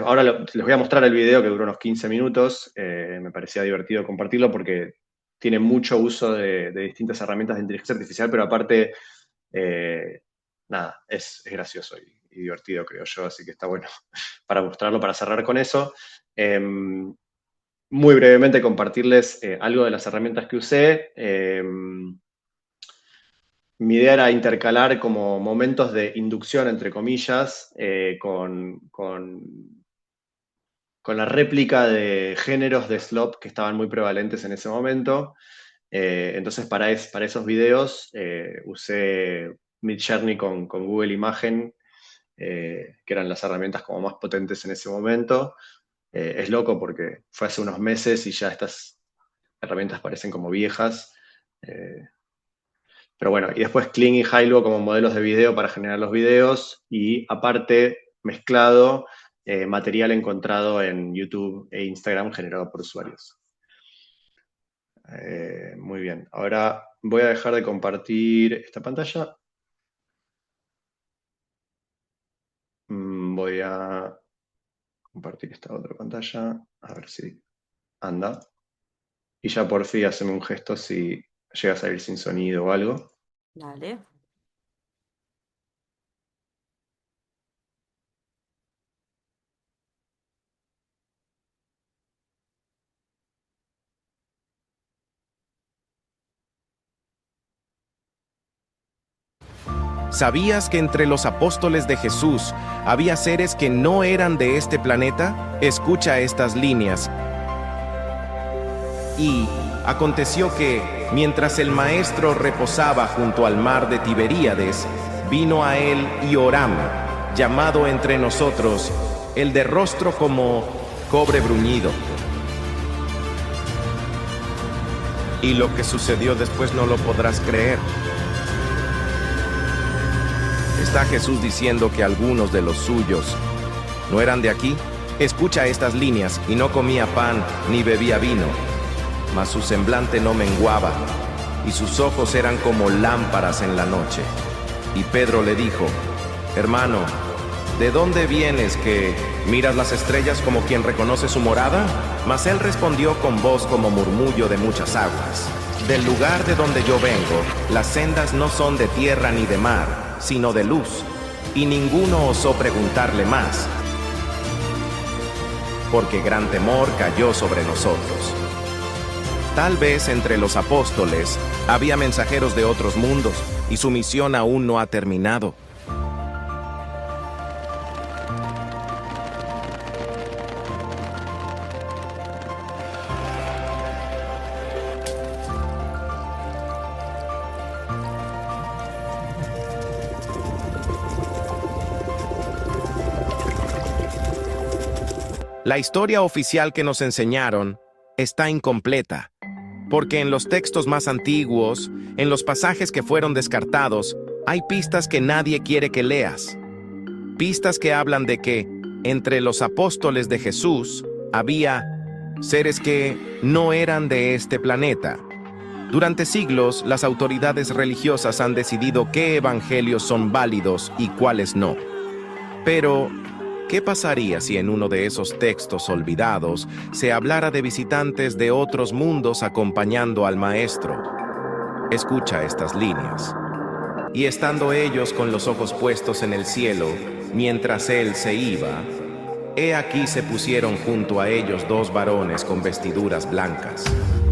Ahora les voy a mostrar el video, que duró unos 15 minutos. Me parecía divertido compartirlo porque tiene mucho uso de distintas herramientas de inteligencia artificial, pero aparte, nada, es gracioso y divertido, creo yo, así que está bueno para mostrarlo, para cerrar con eso. Muy brevemente compartirles algo de las herramientas que usé. Mi idea era intercalar como momentos de inducción, entre comillas, con la réplica de géneros de slop que estaban muy prevalentes en ese momento. Entonces, para esos videos usé Midjourney con Google Imagen, que eran las herramientas como más potentes en ese momento. Es loco porque fue hace unos meses y ya estas herramientas parecen como viejas. Pero bueno, y después Kling y Hailuo como modelos de video para generar los videos, y aparte mezclado material encontrado en YouTube e Instagram generado por usuarios. Muy bien, ahora voy a dejar de compartir esta pantalla. Voy a compartir esta otra pantalla, a ver si anda. Y ya por fin haceme un gesto si llega a salir sin sonido o algo. Dale. ¿Sabías que entre los apóstoles de Jesús había seres que no eran de este planeta? Escucha estas líneas. Y aconteció que, mientras el maestro reposaba junto al mar de Tiberíades, vino a él Ioram, llamado entre nosotros, el de rostro como cobre bruñido. Y lo que sucedió después no lo podrás creer. ¿Está Jesús diciendo que algunos de los suyos no eran de aquí? Escucha estas líneas: y no comía pan ni bebía vino, mas su semblante no menguaba, y sus ojos eran como lámparas en la noche. Y Pedro le dijo: hermano, ¿de dónde vienes que miras las estrellas como quien reconoce su morada? Mas él respondió con voz como murmullo de muchas aguas: del lugar de donde yo vengo, las sendas no son de tierra ni de mar, sino de luz. Y ninguno osó preguntarle más, porque gran temor cayó sobre nosotros. Tal vez entre los apóstoles había mensajeros de otros mundos, y su misión aún no ha terminado. La historia oficial que nos enseñaron está incompleta, porque en los textos más antiguos, en los pasajes que fueron descartados, hay pistas que nadie quiere que leas. Pistas que hablan de que, entre los apóstoles de Jesús, había seres que no eran de este planeta. Durante siglos, las autoridades religiosas han decidido qué evangelios son válidos y cuáles no. Pero ¿qué pasaría si en uno de esos textos olvidados se hablara de visitantes de otros mundos acompañando al maestro? Escucha estas líneas. Y estando ellos con los ojos puestos en el cielo, mientras él se iba, he aquí se pusieron junto a ellos 2 varones con vestiduras blancas.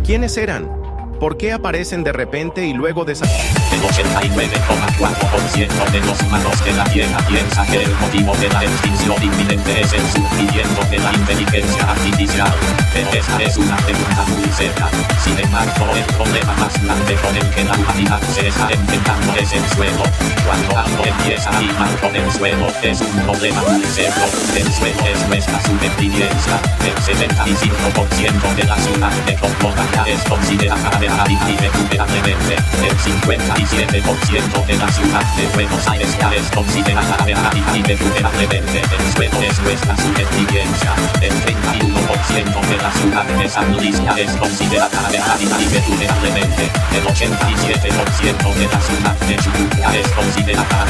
¿Quiénes eran? ¿Por qué aparecen de repente y luego desaparecen? El 89,4% de los humanos de la Tierra piensa que el motivo de la extinción inminente es el surgimiento de la inteligencia artificial. Pero esta es una pregunta muy seria. Sin embargo, el problema más grande con el que la humanidad se está enfrentando es el suelo. Cuando algo empieza a ir mal con el suelo, es un problema muy serio. El suelo es nuestra supervivencia. El 75% de la ciudad de Colombia es considerada irrecuperablemente. El 57% de la ciudad de Buenos Aires ya es considerada irrecuperablemente. El suelo es nuestra supervivencia. El 31% de la ciudad de San Luis ya es considerada irrecuperablemente. El 87% de la ciudad de Chubut ya es considerada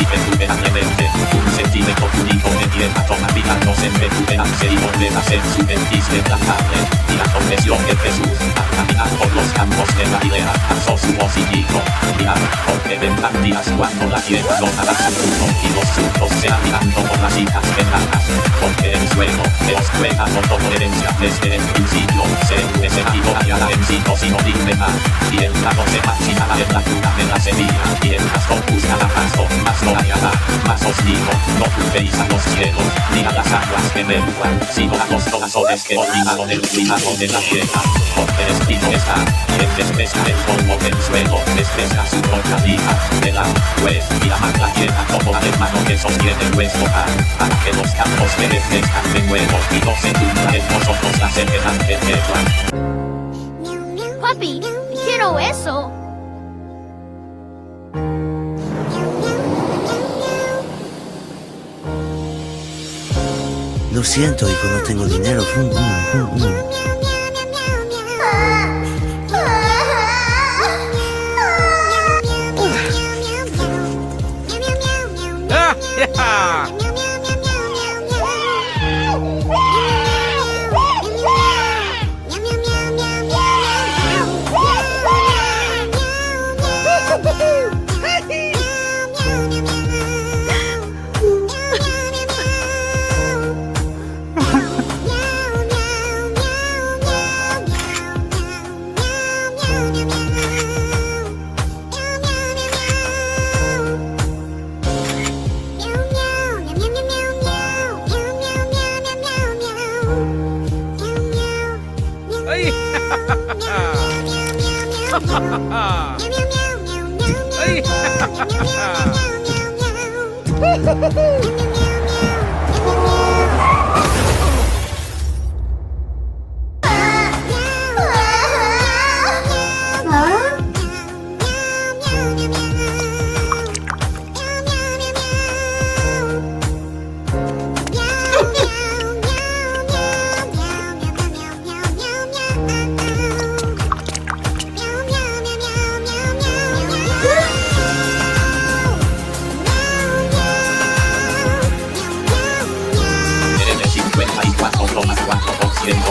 irrecuperablemente. Un centímetro cúbico de tierra todavía no se recuperarse y volver a ser superficie plantable. Y la confesión de Jesús al caminar por los campos de Galilea alzó su voz y dijo: mirad, porque vendrán días cuando la tierra no dará su fruto y los frutos se irán como las hijas pedradas. Porque el suelo que os juega por como herencia desde el principio se endurecerá y no hallará en sí sino dignidad. Y el grano se marchinará en la cuna de la semilla y el casco buscará pasto, mas no hallará. Mas os digo, no culpéis a los cielos ni a las aguas que menguan, sino a los corazones que olvidaron el cuidado de la tierra. Porque escrito está: quien despeja el polvo del suelo, despeja su propia vida. De la pues mirad la tierra como al hermano que sostiene vuestro pan, para que los campos crezcan de nuevo y no se nubla en vosotros la sequedad perpetua. Papi, quiero eso. Lo siento, hijo, no tengo dinero.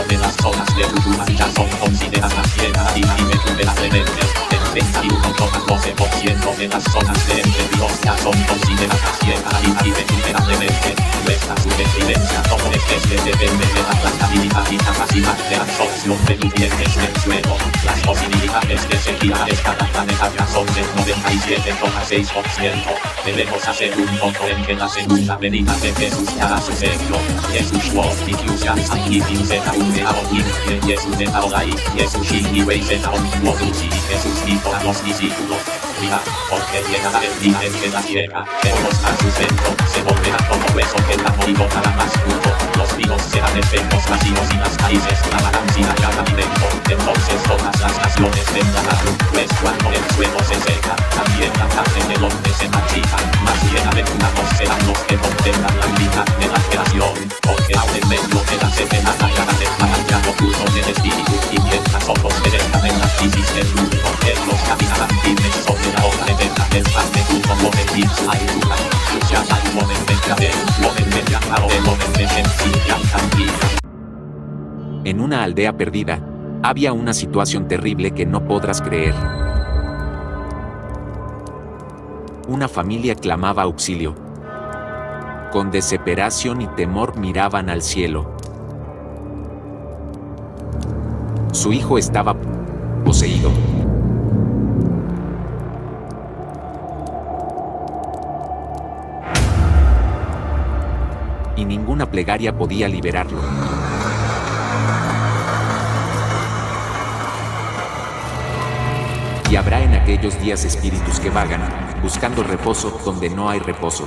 De las zonas de Uruguay ya son consideradas tierra irrecuperablemente. El 31,12% de las zonas de Entre Ríos ya son consideradas tierra irrecuperablemente. Nuestra supervivencia como especie depende de la plantabilidad y capacidad de absorción de nutrientes del suelo. Las posibilidades de sequía de cada planeta ya son del 97,6%. Debemos hacer un poco en que la segunda venida de Jesús ya ha sucedido. Jesús was the future and he thinks that I will be out him. Jesús de ahora y Jesús y ways de ahora y Jesús dijo a los discípulos: mira, porque llegará el día en que la tierra, pero no está su centro, se volverá como hueso que la morigo para más fruto. Los ríos serán efectos vacíos y las raíces clamarán sin hallar alimento. Entonces todas las naciones temblarán, pues cuando el suelo se seca, también la carne del hombre se marchita. Más bienaventurados serán los que contemplan la unidad de la creación, porque aún en medio de la sequedad hallarán el maravilloso curso del espíritu. Y mientras otros perezcan en las crisis del mundo, ellos caminarán firmes sobre la obra eterna del pan de tu como de Dios. Hay lugar, ya hay momento de creer, momento de amar, momento de sencilla tranquila. En una aldea perdida, había una situación terrible que no podrás creer. Una familia clamaba auxilio. Con desesperación y temor miraban al cielo. Su hijo estaba poseído. Y ninguna plegaria podía liberarlo. Y habrá en aquellos días espíritus que vagan, buscando reposo donde no hay reposo.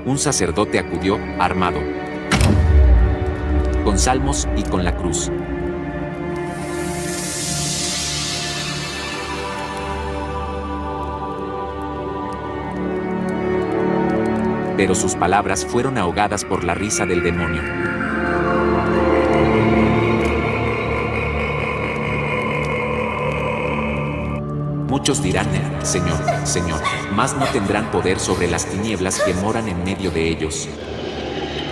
Un sacerdote acudió, armado, con salmos y con la cruz. Pero sus palabras fueron ahogadas por la risa del demonio. Muchos dirán, Señor, Señor, mas no tendrán poder sobre las tinieblas que moran en medio de ellos.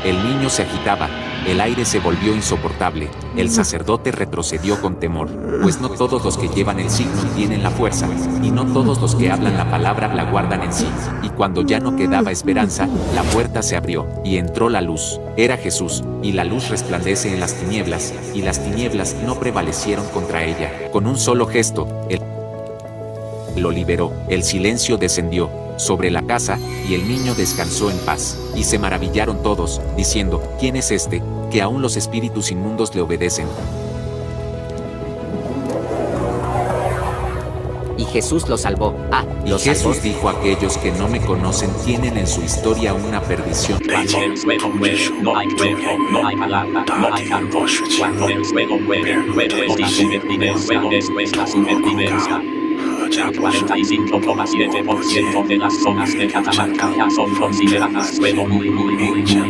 El niño se agitaba, el aire se volvió insoportable, el sacerdote retrocedió con temor, pues no todos los que llevan el signo tienen la fuerza, y no todos los que hablan la palabra la guardan en sí. Y cuando ya no quedaba esperanza, la puerta se abrió, y entró la luz. Era Jesús, y la luz resplandece en las tinieblas, y las tinieblas no prevalecieron contra ella. Con un solo gesto, él lo liberó, el silencio descendió sobre la casa, y el niño descansó en paz. Y se maravillaron todos, diciendo, ¿quién es este, que aún los espíritus inmundos le obedecen? Y Jesús lo salvó. Y Jesús dijo a aquellos que no me conocen tienen en su historia una perdición. Cuando el suelo muere, no hay cuerpo, no hay palabra, no hay canto. Cuando el suelo muere, nuestra supervivencia es nuestra supervivencia. El 45,7% de las zonas de Catamarca ya son consideradas suelo muy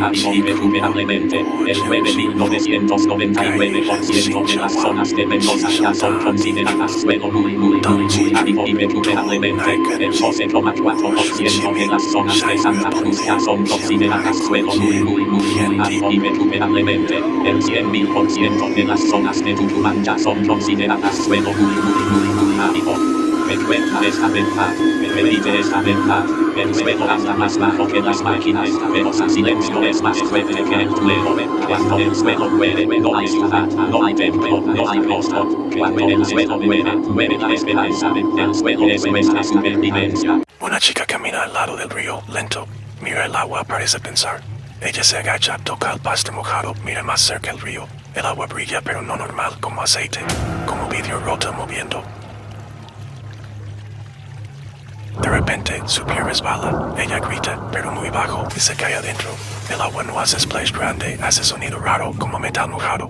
árido irrecuperablemente. El 9.999% de las zonas de Mendoza ya son consideradas suelo muy árido irrecuperablemente. El 12,4% de las zonas de Santa Cruz ya son consideradas suelo muy árido irrecuperablemente. El 100.000% de las zonas de Tucumán ya son consideradas suelo muy árido. Recuerda esta verdad, repite esta verdad. El suelo anda más bajo que las máquinas, pero su silencio es más fuerte que el fuego. Cuando el suelo muere, no hay ciudad, no hay templo, no hay rostro. Cuando el suelo muere, muere la esperanza. El suelo es nuestra supervivencia. Una chica camina al lado del río, lento. Mira el agua, parece pensar. Ella se agacha, toca el pasto mojado, mira más cerca el río. El agua brilla, pero no normal, como aceite, como vidrio roto moviendo. De repente, su pie resbala. Ella grita, pero muy bajo, y se cae adentro. El agua no hace splash grande, hace sonido raro, como metal mojado.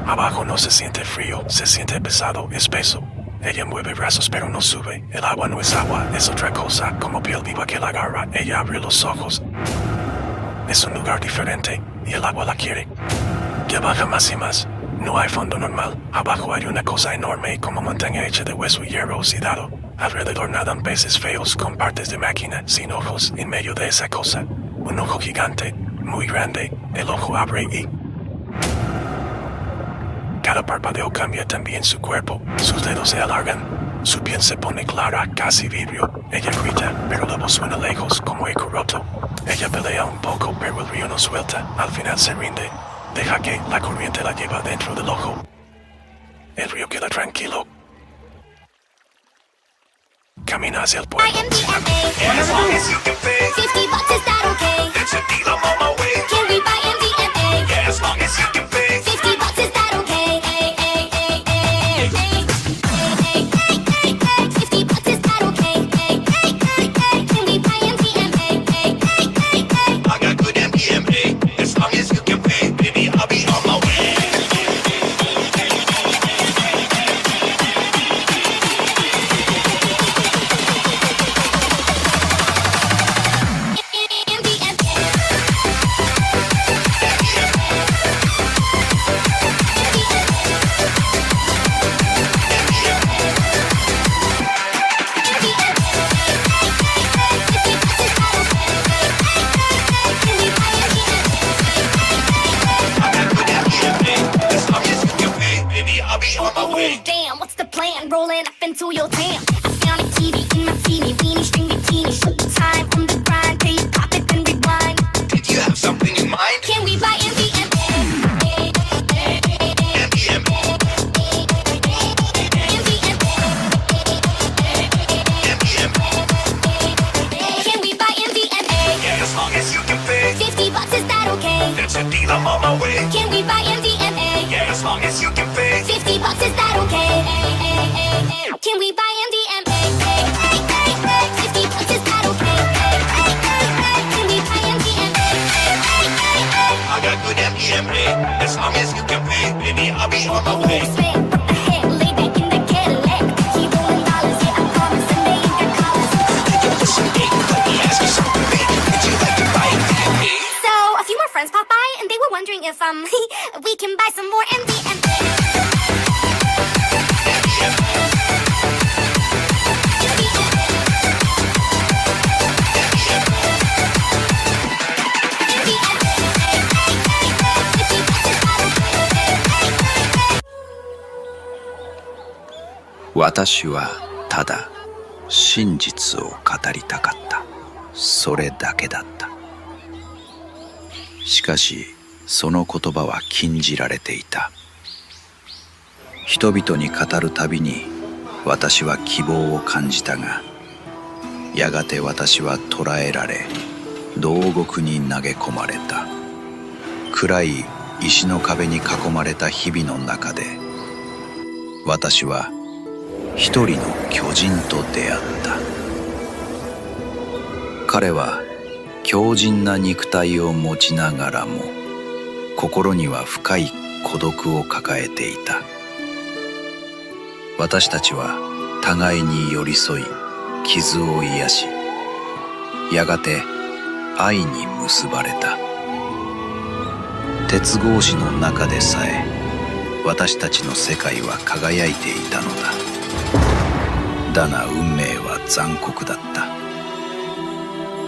Abajo no se siente frío, se siente pesado, espeso. Ella mueve brazos, pero no sube. El agua no es agua, es otra cosa, como piel viva que la agarra. Ella abre los ojos. Es un lugar diferente, y el agua la quiere. Ya baja más y más. No hay fondo normal. Abajo hay una cosa enorme, como montaña hecha de hueso y hierro oxidado. Alrededor nadan peces feos con partes de máquina, sin ojos, en medio de esa cosa. Un ojo gigante, muy grande. El ojo abre y... Cada parpadeo cambia también su cuerpo. Sus dedos se alargan. Su piel se pone clara, casi vidrio. Ella grita, pero la voz suena lejos, como eco roto. Ella pelea un poco, pero el río no suelta. Al final se rinde. Deja que la corriente la lleva dentro del ojo. El río queda tranquilo. Camina hacia el pueblo. As long as you can pay $50, is that okay? It's a deal, I'm on my way. Can we buy MDMA? Yeah, as long as you can pay $50, is that okay? $50, is that okay? Can we buy MDMA? I got good MDMA. As long as you can pay, baby, I'll be on my way. Oh, damn, what's the plan? Rolling up into your jam. I found a TV in my teeny, weeny, string bikini. Showtime on the grind, tape, pop it, then rewind. enseguida, I'm on my way. Can we buy MDMA? Yeah, as long as you can pay. $50, is that okay? Can we buy MDMA? $50, is that okay? Can we buy MDMA? I got good MDMA, as long as you can pay. Baby, I'll be on my way. Swing from the head, lay back in the Cadillac. Keep rolling dollars, yeah, I promise, and they ain't got collars. Listen, hey, let me ask you something, baby. Would you like to buy MDMA? So a few more friends popped by, and they were wondering if we can buy some more MDMA.私はただ真実を語りたかった。それだけだった。しかしその言葉は禁じられていた。人々に語るたびに私は希望を感じたが、やがて私は捕らえられ牢獄に投げ込まれた。暗い石の壁に囲まれた日々の中で、私は一人の巨人と出会った。彼は強靭な肉体を持ちながらも、心には深い孤独を抱えていた。私たちは互いに寄り添い、傷を癒し、やがて愛に結ばれた。鉄格子の中でさえ、私たちの世界は輝いていたのだ。だが運命は残酷だった。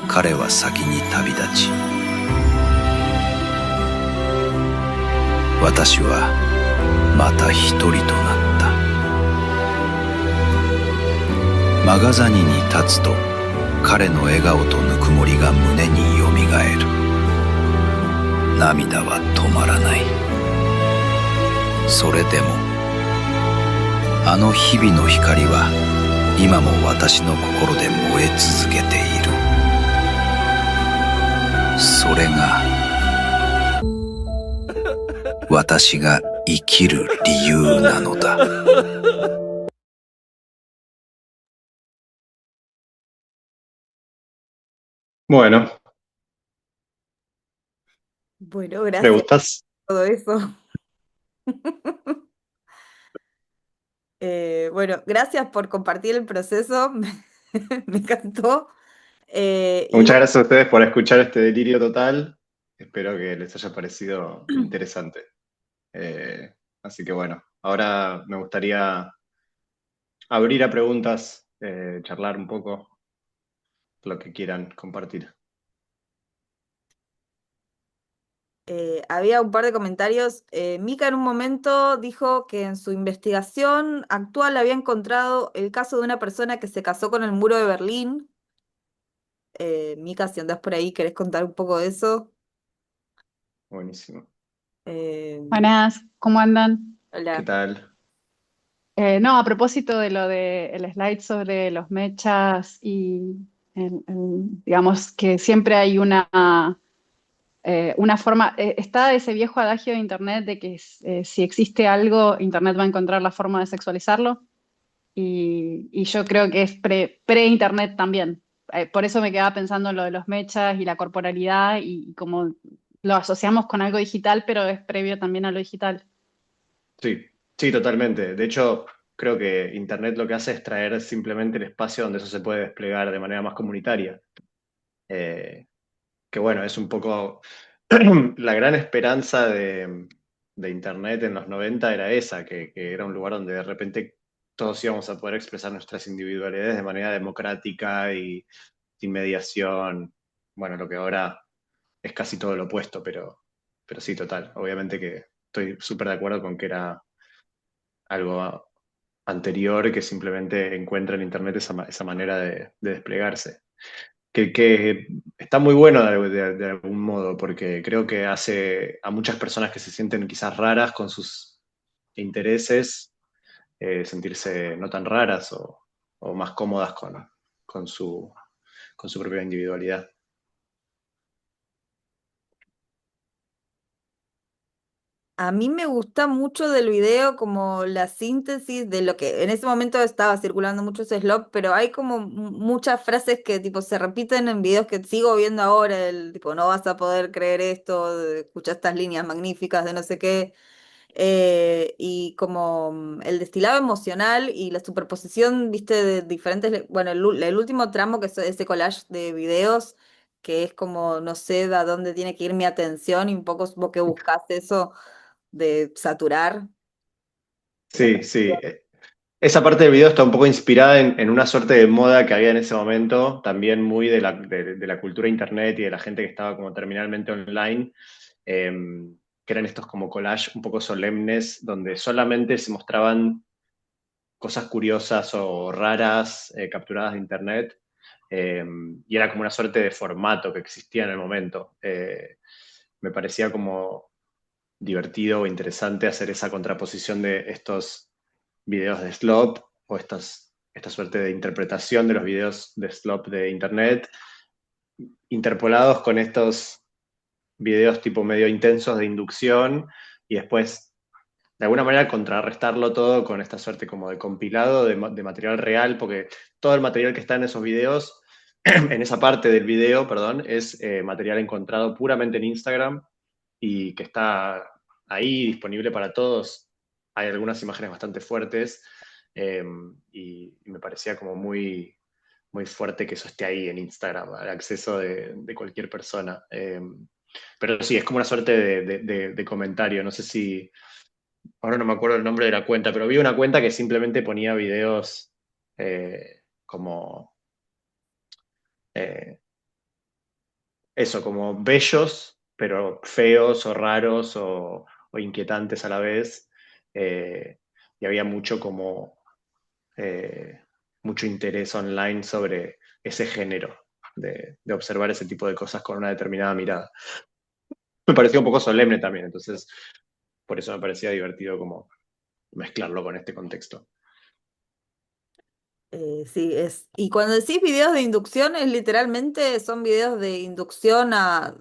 彼は先に旅立ち、私はまた一人となった。マガザニに立つと、彼の笑顔とぬくもりが胸によみがえる。涙は止まらない。それでもあの日々の光は今も私の心で燃え続けている。それが私が生きる理由なのだ。Bueno, Bueno, ¿me gracias gustas? por todo eso. Bueno, gracias por compartir el proceso, me encantó. Y Muchas bueno, gracias a ustedes por escuchar este delirio total. Espero que les haya parecido interesante. Así que bueno, ahora me gustaría abrir a preguntas, charlar un poco, lo que quieran compartir. había un par de comentarios. Mika en un momento dijo que en su investigación actual había encontrado el caso de una persona que se casó con el muro de Berlín. Mika, si andás por ahí, ¿querés contar un poco de eso? Buenísimo. Buenas, ¿cómo andan? ¿Qué Hola. tal? No, a propósito de lo del slide sobre los mechas y digamos que siempre hay una forma, está ese viejo adagio de Internet de que si existe algo, Internet va a encontrar la forma de sexualizarlo y yo creo que es pre-Internet también. Por eso me quedaba pensando en lo de los mechas y la corporalidad y como lo asociamos con algo digital, pero es previo también a lo digital. Sí, sí, totalmente. De hecho, creo que Internet lo que hace es traer simplemente el espacio donde eso se puede desplegar de manera más comunitaria. Que bueno, es un poco la gran esperanza de Internet en los 90 era esa, que era un lugar donde de repente todos íbamos a poder expresar nuestras individualidades de manera democrática y sin mediación. Bueno, lo que ahora es casi todo lo opuesto, pero sí, total. Obviamente que estoy súper de acuerdo con que era algo anterior que simplemente encuentra en Internet esa manera de desplegarse. Que está muy bueno de algún modo, porque creo que hace a muchas personas que se sienten quizás raras con sus intereses, sentirse no tan raras o más cómodas con su propia individualidad. A mí me gusta mucho del video como la síntesis de lo que en ese momento estaba circulando mucho ese slop, pero hay como muchas frases que tipo se repiten en videos que sigo viendo ahora, el tipo, no vas a poder creer esto, escucha estas líneas magníficas de no sé qué, y como el destilado emocional y la superposición, viste, de diferentes, bueno, el último tramo que es ese collage de videos, que es como, no sé a dónde tiene que ir mi atención y un poco vos que buscas eso de saturar. Esa Sí, sí. Esa parte del video está un poco inspirada en una suerte de moda que había en ese momento, también muy de la cultura internet y de la gente que estaba como terminalmente online, eh, que eran estos como collage un poco solemnes, donde solamente se mostraban cosas curiosas o raras capturadas de internet, y era como una suerte de formato que existía en el momento. Me parecía como divertido o interesante hacer esa contraposición de estos videos de slop o esta suerte de interpretación de los videos de slop de internet, interpolados con estos videos tipo medio intensos de inducción y después de alguna manera contrarrestarlo todo con esta suerte como de compilado de material real, porque todo el material que está en esos videos, en esa parte del video, perdón, es material encontrado puramente en Instagram y que está ahí disponible para todos. Hay algunas imágenes bastante fuertes, y me parecía como muy, muy fuerte que eso esté ahí en Instagram, al acceso de cualquier persona. Pero sí, es como una suerte de comentario. No sé si, ahora no me acuerdo el nombre de la cuenta, pero vi una cuenta que simplemente ponía videos como eh, eso, como bellos, pero feos o raros o inquietantes a la vez. Eh, y había mucho como mucho interés online sobre ese género de observar ese tipo de cosas con una determinada mirada. Me pareció un poco solemne también, entonces por eso me parecía divertido como mezclarlo con este contexto. Sí, es. Y cuando decís videos de inducción, ¿es literalmente son videos de inducción a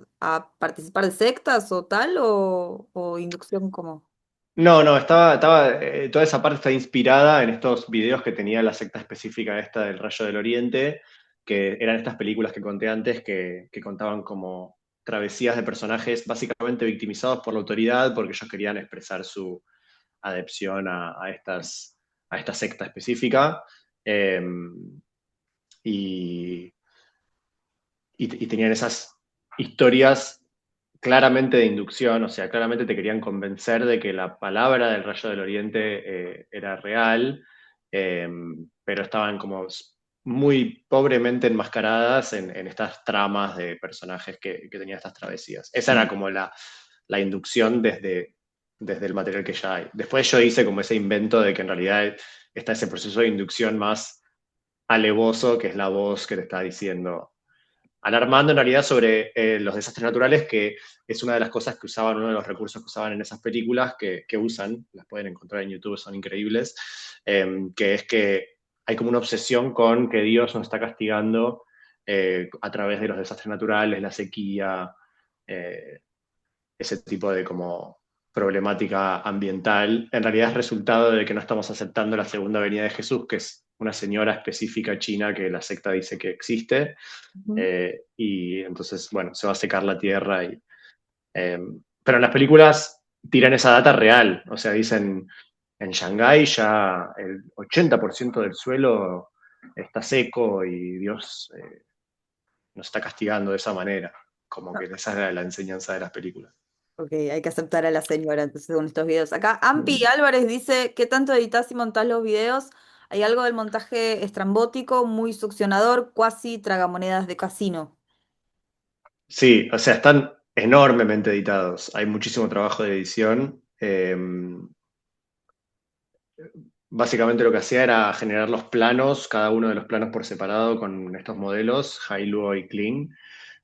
participar de sectas o tal? ¿O inducción como? No, no, toda esa parte está inspirada en estos videos que tenía la secta específica esta del Rayo del Oriente, que eran estas películas que conté antes que contaban como travesías de personajes básicamente victimizados por la autoridad porque ellos querían expresar su adepción a esta secta específica. eh, y, y tenían esas historias claramente de inducción, o sea, claramente te querían convencer de que la palabra del Rayo del Oriente era real, eh, pero estaban como muy pobremente enmascaradas en estas tramas de personajes que tenían estas travesías. Esa era como la inducción desde el material que ya hay. Después yo hice como ese invento de que en realidad está ese proceso de inducción más alevoso, que es la voz que te está diciendo alarmando en realidad sobre los desastres naturales, que es una de las cosas que usaban, uno de los recursos que usaban en esas películas, que usan, las pueden encontrar en YouTube, son increíbles, que es que hay como una obsesión con que Dios nos está castigando a través de los desastres naturales, la sequía, eh, ese tipo de como problemática ambiental, en realidad es resultado de que no estamos aceptando la segunda venida de Jesús, que es una señora específica china que la secta dice que existe, Ujú. y entonces, bueno, se va a secar la tierra. Eh, pero en las películas tiran esa data real, o sea, dicen, en Shanghái ya el 80% del suelo está seco y Dios nos está castigando de esa manera, como que esa es la enseñanza de las películas. Ok, hay que aceptar a la señora entonces con estos videos. Acá Ampi Álvarez dice, ¿qué tanto editas y montás los videos? Hay algo del montaje estrambótico, muy succionador, cuasi tragamonedas de casino. Sí, o sea, están enormemente editados. Hay muchísimo trabajo de edición. Básicamente lo que hacía era generar los planos, cada uno de los planos por separado con estos modelos, Hailuo y Kling,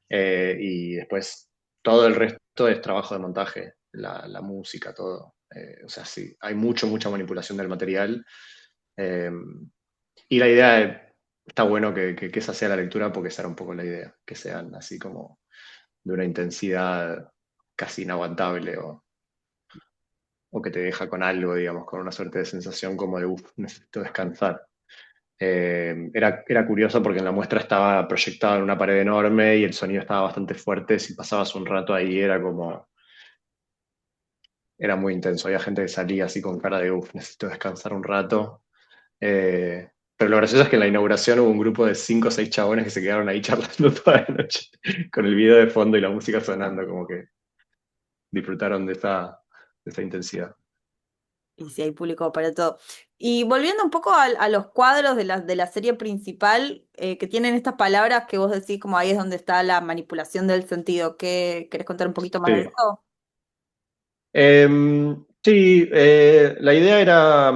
y después todo el resto es trabajo de montaje, la música, todo. O sea, sí, hay mucha manipulación del material. Eh, y la idea está bueno que esa sea la lectura porque esa era un poco la idea, que sean así como de una intensidad casi inaguantable o que te deja con algo, digamos, con una suerte de sensación como de, uff, necesito descansar. Era curioso porque en la muestra estaba proyectado en una pared enorme y el sonido estaba bastante fuerte. Si pasabas un rato ahí era muy intenso. Había gente que salía así con cara de, uff, necesito descansar un rato. Pero lo gracioso es que en la inauguración hubo un grupo de 5 o 6 chabones que se quedaron ahí charlando toda la noche con el video de fondo y la música sonando, como que disfrutaron de esa intensidad. Y si hay público para todo. Y volviendo un poco a los cuadros de la serie principal, que tienen estas palabras que vos decís como ahí es donde está la manipulación del sentido. ¿Querés contar un poquito más de Sí. eso? Sí, la idea era...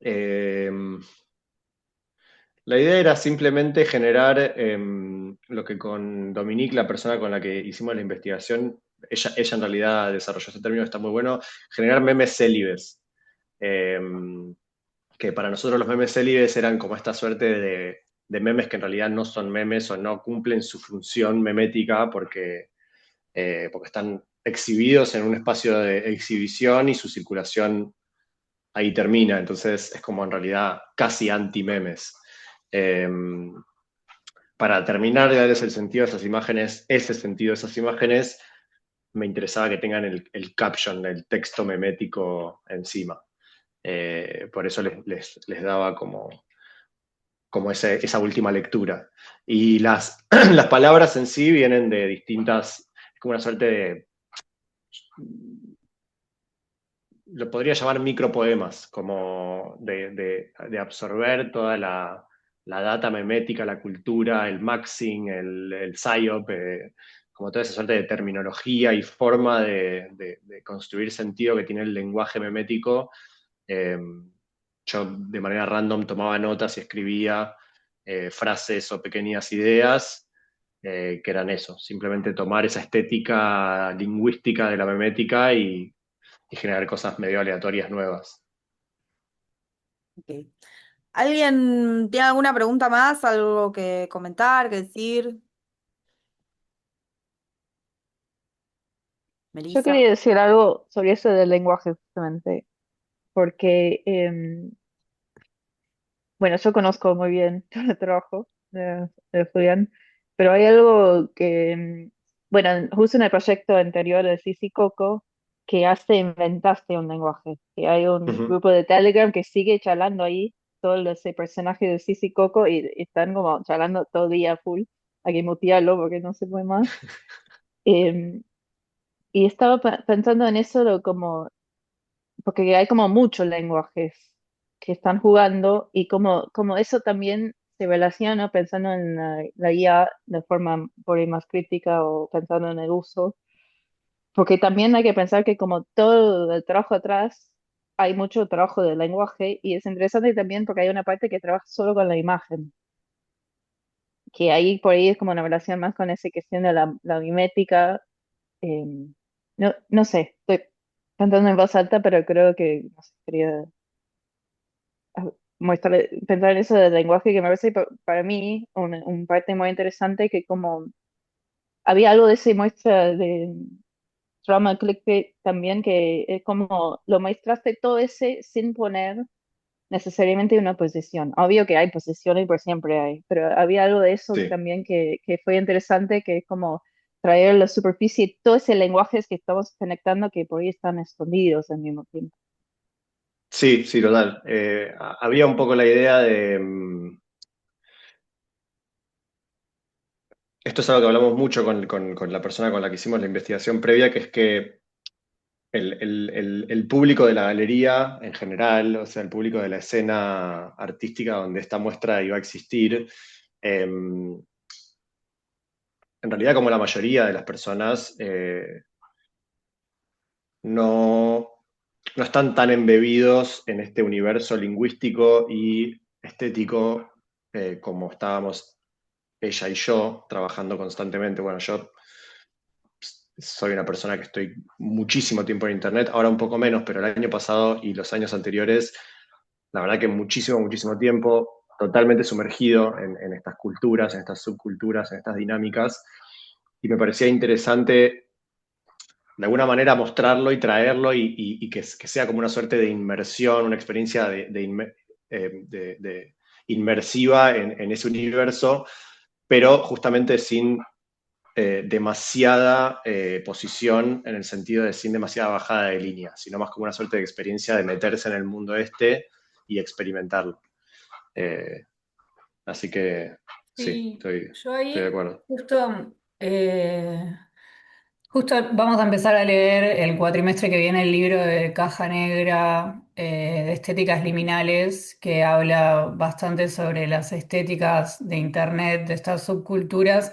em, la idea era simplemente generar lo que con Dominique, la persona con la que hicimos la investigación, ella en realidad desarrolló ese término, está muy bueno, generar memes célibes. Que para nosotros los memes célibes eran como esta suerte de memes que en realidad no son memes o no cumplen su función memética porque están exhibidos en un espacio de exhibición y su circulación ahí termina. Entonces es como en realidad casi anti-memes. Eh, para terminar de darles el sentido de esas imágenes, ese sentido de esas imágenes, me interesaba que tengan el caption, el texto memético encima. Por eso les daba como esa última lectura. Y las palabras en sí vienen de distintas, es como una suerte de, lo podría llamar micropoemas, como de absorber toda la data memética, la cultura, el maxing, el psyop, como toda esa suerte de terminología y forma de construir sentido que tiene el lenguaje memético. Yo de manera random tomaba notas y escribía frases o pequeñas ideas que eran eso, simplemente tomar esa estética lingüística de la memética y generar cosas medio aleatorias nuevas. Ok. ¿Alguien tiene alguna pregunta más? ¿Algo que comentar, que decir? Yo Melissa. quería decir algo sobre eso del lenguaje justamente, porque, bueno, yo conozco muy bien todo el trabajo de Julián, pero hay algo que, bueno, justo en el proyecto anterior de Sisi Coco, que hace inventaste un lenguaje, que hay un Ujú. grupo de Telegram que sigue charlando ahí, todo ese personaje de Sisi Coco, y están como charlando todo el día full, hay que mutearlo porque no se puede más. Em, y estaba pensando en eso como porque hay como muchos lenguajes que están jugando y como eso también se relaciona pensando en la IA de forma por ahí más crítica o pensando en el uso, porque también hay que pensar que como todo el trabajo atrás, hay mucho trabajo del lenguaje y es interesante también porque hay una parte que trabaja solo con la imagen, que ahí por ahí es como una relación más con esa cuestión de la mimética. eh, no sé, estoy cantando en voz alta, pero creo que no sé, quería pensar en eso del lenguaje que me parece para mí un parte muy interesante que como había algo de esa muestra de drama clickbait también que es como lo mostraste todo ese sin poner necesariamente una posición. Obvio que hay posiciones y por siempre hay, pero había algo de eso Sí, también que fue interesante, que es como traer a la superficie todos esos lenguajes que estamos conectando que por ahí están escondidos al mismo tiempo. sí, sí, total. Había un poco la idea de... esto es algo que hablamos mucho con la persona con la que hicimos la investigación previa, que es que el público de la galería en general, o sea, el público de la escena artística donde esta muestra iba a existir, en realidad como la mayoría de las personas, no, no están tan embebidos en este universo lingüístico y estético como estábamos ella y yo trabajando constantemente. Bueno, yo soy una persona que estoy muchísimo tiempo en Internet, ahora un poco menos, pero el año pasado y los años anteriores, la verdad que muchísimo, muchísimo tiempo, totalmente sumergido en estas culturas, en estas subculturas, en estas dinámicas, y me parecía interesante de alguna manera mostrarlo y traerlo y que sea como una suerte de inmersión, una experiencia de inmersiva en ese universo, pero justamente sin demasiada posición en el sentido de sin demasiada bajada de línea, sino más como una suerte de experiencia de meterse en el mundo este y experimentarlo. Así que sí, Sí, estoy yo de ahí acuerdo. justo vamos a empezar a leer el cuatrimestre que viene el libro de Caja Negra de estéticas liminales, que habla bastante sobre las estéticas de Internet, de estas subculturas,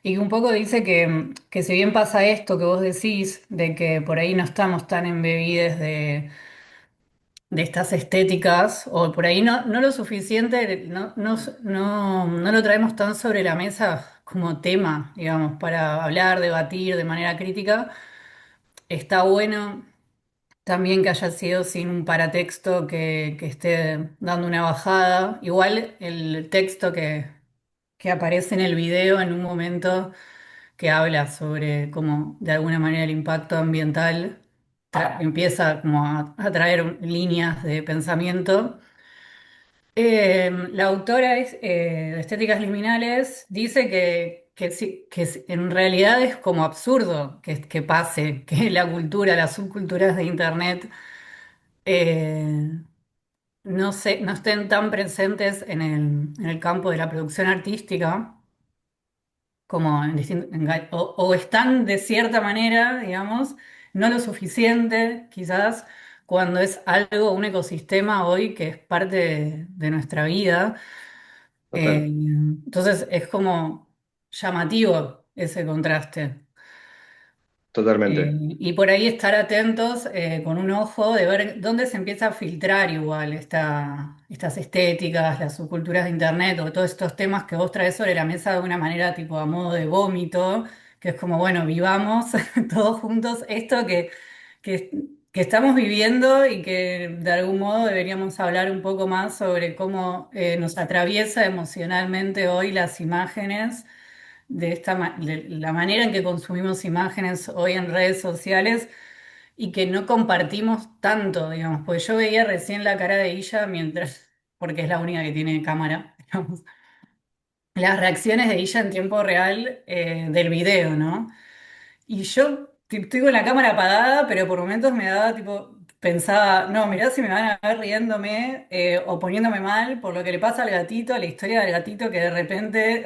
y que un poco dice que si bien pasa esto que vos decís, de que por ahí no estamos tan embebidos de estas estéticas, o por ahí no lo suficiente, no lo traemos tan sobre la mesa como tema, digamos, para hablar, debatir de manera crítica. Está bueno también que haya sido sin un paratexto que esté dando una bajada. Igual el texto que aparece en el video en un momento que habla sobre cómo de alguna manera el impacto ambiental empieza como a traer líneas de pensamiento. La autora de Estéticas Liminales dice en realidad es como absurdo que pase, que la cultura, las subculturas de Internet eh, no estén tan presentes en el campo de la producción artística como o están de cierta manera, digamos, no lo suficiente, quizás, cuando es algo, un ecosistema hoy que es parte de nuestra vida. Total, Entonces es como llamativo ese contraste. totalmente, Y por ahí estar atentos con un ojo de ver dónde se empieza a filtrar igual estas estéticas, las subculturas de internet o todos estos temas que vos traes sobre la mesa de una manera tipo a modo de vómito, que es como, bueno, vivamos todos juntos esto que, que estamos viviendo y que de algún modo deberíamos hablar un poco más sobre cómo nos atraviesa emocionalmente hoy las imágenes de la manera en que consumimos imágenes hoy en redes sociales y que no compartimos tanto, digamos, porque yo veía recién la cara de ella porque es la única que tiene cámara, digamos, las reacciones de ella en tiempo real del video, ¿no? Y yo estoy con la cámara apagada, pero por momentos me daba tipo, pensaba, no, mirá si me van a ver riéndome o poniéndome mal por lo que le pasa al gatito, la historia del gatito que de repente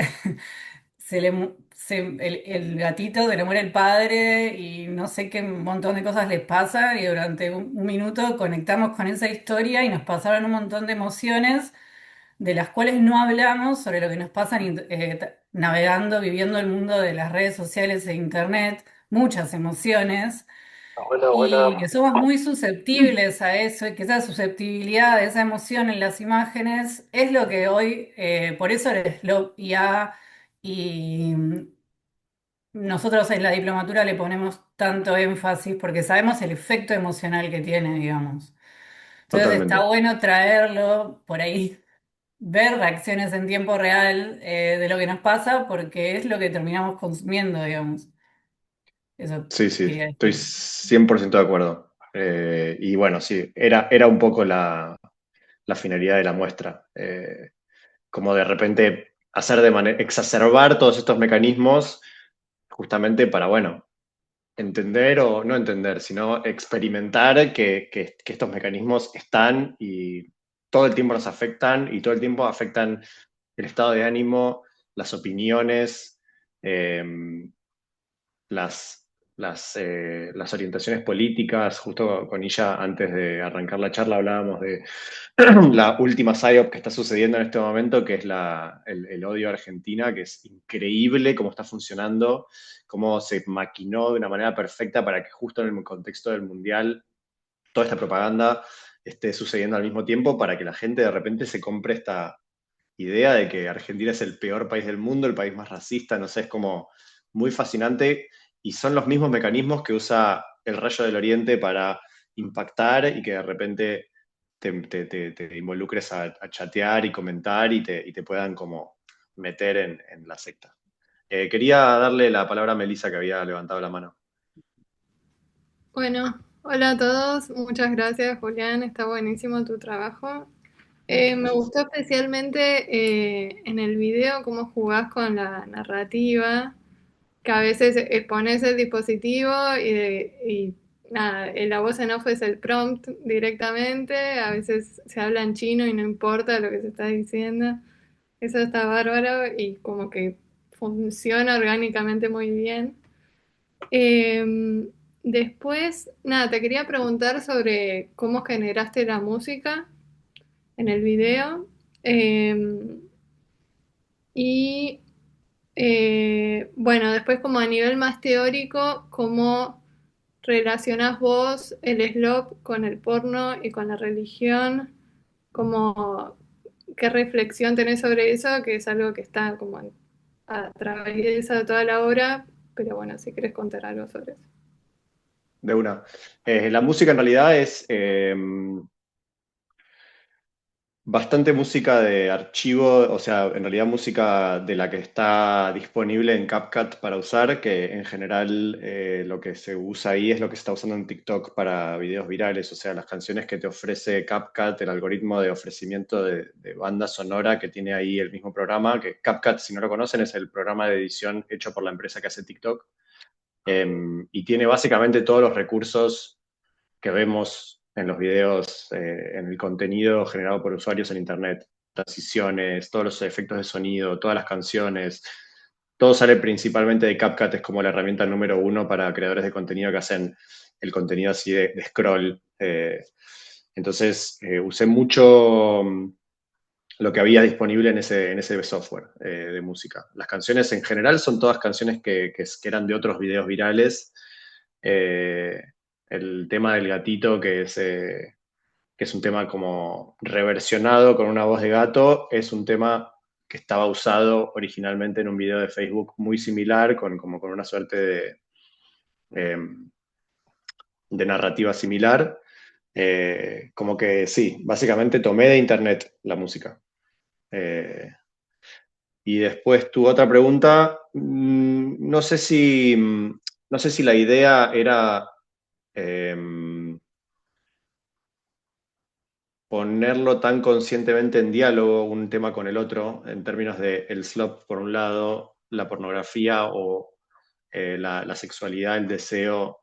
el gatito se le muere el padre y no sé qué montón de cosas les pasa y durante un minuto conectamos con esa historia y nos pasaron un montón de emociones de las cuales no hablamos sobre lo que nos pasa navegando, viviendo el mundo de las redes sociales e internet, muchas emociones. Buena, buena. Y que somos muy susceptibles a eso y que esa susceptibilidad, esa emoción en las imágenes es lo que hoy, por eso el Slow IA y nosotros en la diplomatura le ponemos tanto énfasis porque sabemos el efecto emocional que tiene, digamos. Entonces está totalmente. bueno traerlo por ahí, ver reacciones en tiempo real de lo que nos pasa porque es lo que terminamos consumiendo, digamos. Eso Sí, sí, quería estoy decir. 100% de acuerdo. Y bueno, sí, era un poco la finalidad de la muestra. Como de repente hacer de manera, exacerbar todos estos mecanismos justamente para, bueno, entender o no entender, sino experimentar que estos mecanismos están y todo el tiempo nos afectan y todo el tiempo afectan el estado de ánimo, las opiniones, eh, las orientaciones políticas. Justo con ella, antes de arrancar la charla, hablábamos de la última PSYOP que está sucediendo en este momento, que es el odio a Argentina, que es increíble cómo está funcionando, cómo se maquinó de una manera perfecta para que justo en el contexto del Mundial toda esta propaganda esté sucediendo al mismo tiempo para que la gente de repente se compre esta idea de que Argentina es el peor país del mundo, el país más racista, no sé, es como muy fascinante y son los mismos mecanismos que usa el Rayo del Oriente para impactar y que de repente te involucres a chatear y comentar y te puedan como meter en la secta. Quería darle la palabra a Melissa que había levantado la mano. Bueno, hola a todos, muchas gracias Julián, está buenísimo tu trabajo. Me Gracias. gustó especialmente en el video cómo jugás con la narrativa, que a veces pones el dispositivo y nada, la voz en off es el prompt directamente, a veces se habla en chino y no importa lo que se está diciendo. Eso está bárbaro y como que funciona orgánicamente muy bien. Después, nada, te quería preguntar sobre cómo generaste la música en el video. Em, y bueno, después como a nivel más teórico, ¿cómo relacionás vos el slop con el porno y con la religión? ¿Cómo, qué reflexión tenés sobre eso? Que es algo que está como atraviesa toda la obra, pero bueno, si querés contar algo sobre eso. De una. La música en realidad es bastante música de archivo, o sea, en realidad música de la que está disponible en CapCut para usar, que en general lo que se usa ahí es lo que se está usando en TikTok para videos virales, o sea, las canciones que te ofrece CapCut, el algoritmo de ofrecimiento de banda sonora que tiene ahí el mismo programa, que CapCut, si no lo conocen, es el programa de edición hecho por la empresa que hace TikTok, y tiene básicamente todos los recursos que vemos en los videos, en el contenido generado por usuarios en Internet. Transiciones, todos los efectos de sonido, todas las canciones. Todo sale principalmente de CapCut, es como la herramienta número uno para creadores de contenido que hacen el contenido así de scroll. Entonces, usé mucho lo que había disponible en ese software de música. Las canciones en general son todas canciones que eran de otros videos virales. Eh, el tema del gatito, que es un tema como reversionado con una voz de gato, es un tema que estaba usado originalmente en un video de Facebook muy similar, como con una suerte eh, de narrativa similar. Como que sí, básicamente tomé de internet la música. Eh, y después tu otra pregunta, no sé si la idea era ponerlo tan conscientemente en diálogo un tema con el otro, en términos de el slop por un lado, la pornografía o la sexualidad, el deseo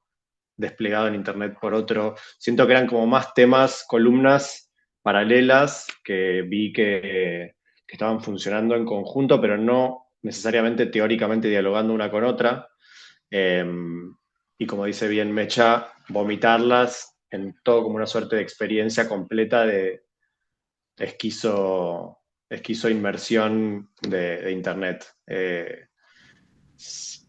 desplegado en Internet por otro. Siento que eran como más temas, columnas paralelas que vi que estaban funcionando en conjunto, pero no necesariamente teóricamente dialogando una con otra. Eh, y como dice bien Mecha, vomitarlas en todo como una suerte de experiencia completa de esquizo inmersión de Internet.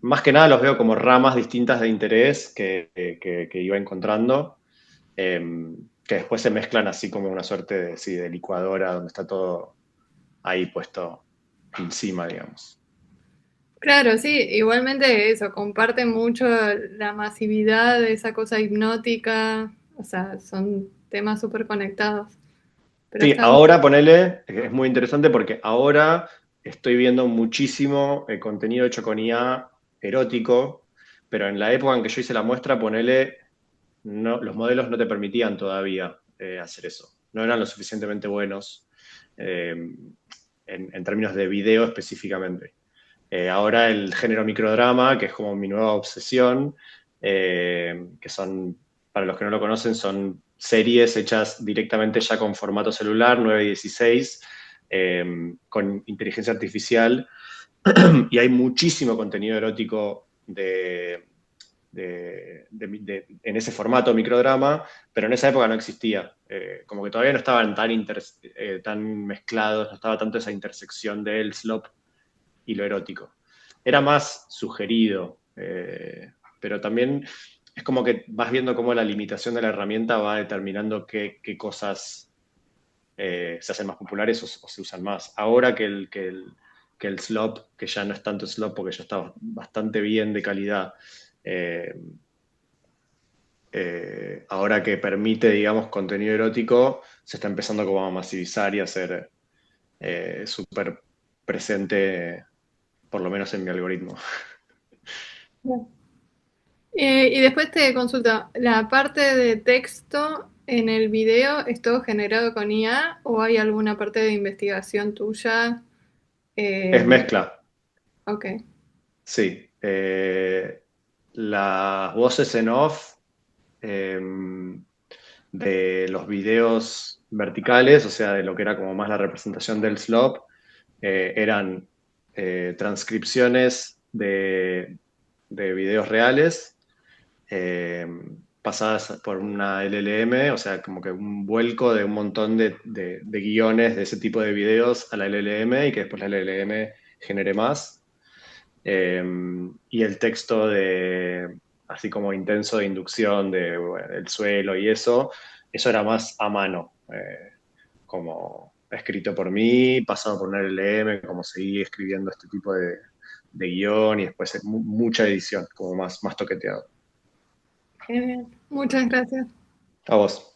Más que nada los veo como ramas distintas de interés que iba encontrando, que después se mezclan así como una suerte de, sí, de licuadora donde está todo ahí puesto encima, digamos. Claro, sí, igualmente eso, comparte mucho la masividad de esa cosa hipnótica, o sea, son temas súper conectados, pero Sí, está ahora ponele, es muy interesante porque ahora estoy viendo muchísimo contenido hecho con IA erótico, pero en la época en que yo hice la muestra, ponele, no, los modelos no te permitían todavía hacer eso. No eran lo suficientemente buenos eh, en términos de video específicamente. Ahora el género microdrama, que es como mi nueva obsesión, que son, para los que no lo conocen, son series hechas directamente ya con formato celular, 9:16, con inteligencia artificial, y hay muchísimo contenido erótico en ese formato microdrama, pero en esa época no existía. Como que todavía no estaban tan mezclados, no estaba tanto esa intersección del slop y lo erótico. Era más sugerido, pero también es como que vas viendo cómo la limitación de la herramienta va determinando qué cosas se hacen más populares o se usan más. Ahora que el slop, que ya no es tanto slop porque ya está bastante bien de calidad, ahora que permite, digamos, contenido erótico, se está empezando como a masivizar y a ser súper presente, por lo menos en mi algoritmo. Y después te consulto, ¿la parte de texto en el video es todo generado con IA o hay alguna parte de investigación tuya? Es Eh, mezcla, ok. sí. Las voces en off de los videos verticales, o sea, de lo que era como más la representación del slop, eran transcripciones de videos reales eh, pasadas por una LLM, o sea, como que un vuelco de un montón de guiones de ese tipo de videos a la LLM y que después la LLM genere más. Y el texto así como intenso de inducción del suelo y eso era más a mano, como escrito por mí, pasado por una LLM, como seguí escribiendo este tipo de guión y después mucha edición, como más toqueteado. Genial. Muchas gracias. A vos.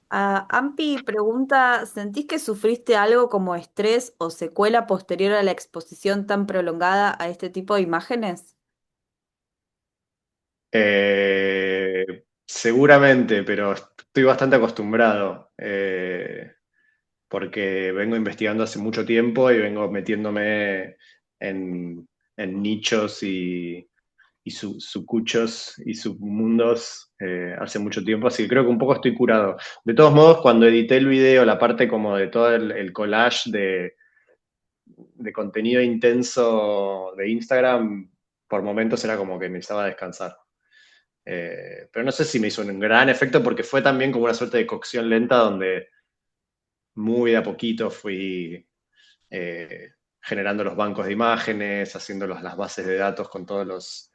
Ampi pregunta, ¿sentís que sufriste algo como estrés o secuela posterior a la exposición tan prolongada a este tipo de imágenes? Seguramente, pero estoy bastante acostumbrado, porque vengo investigando hace mucho tiempo y vengo metiéndome en nichos y subcuchos y submundos hace mucho tiempo, así que creo que un poco estoy curado. De todos modos, cuando edité el video, la parte como de todo el collage de contenido intenso de Instagram, por momentos era como que necesitaba descansar. Pero no sé si me hizo un gran efecto porque fue también como una suerte de cocción lenta donde muy de a poquito fui generando los bancos de imágenes, haciendo las bases de datos con todos los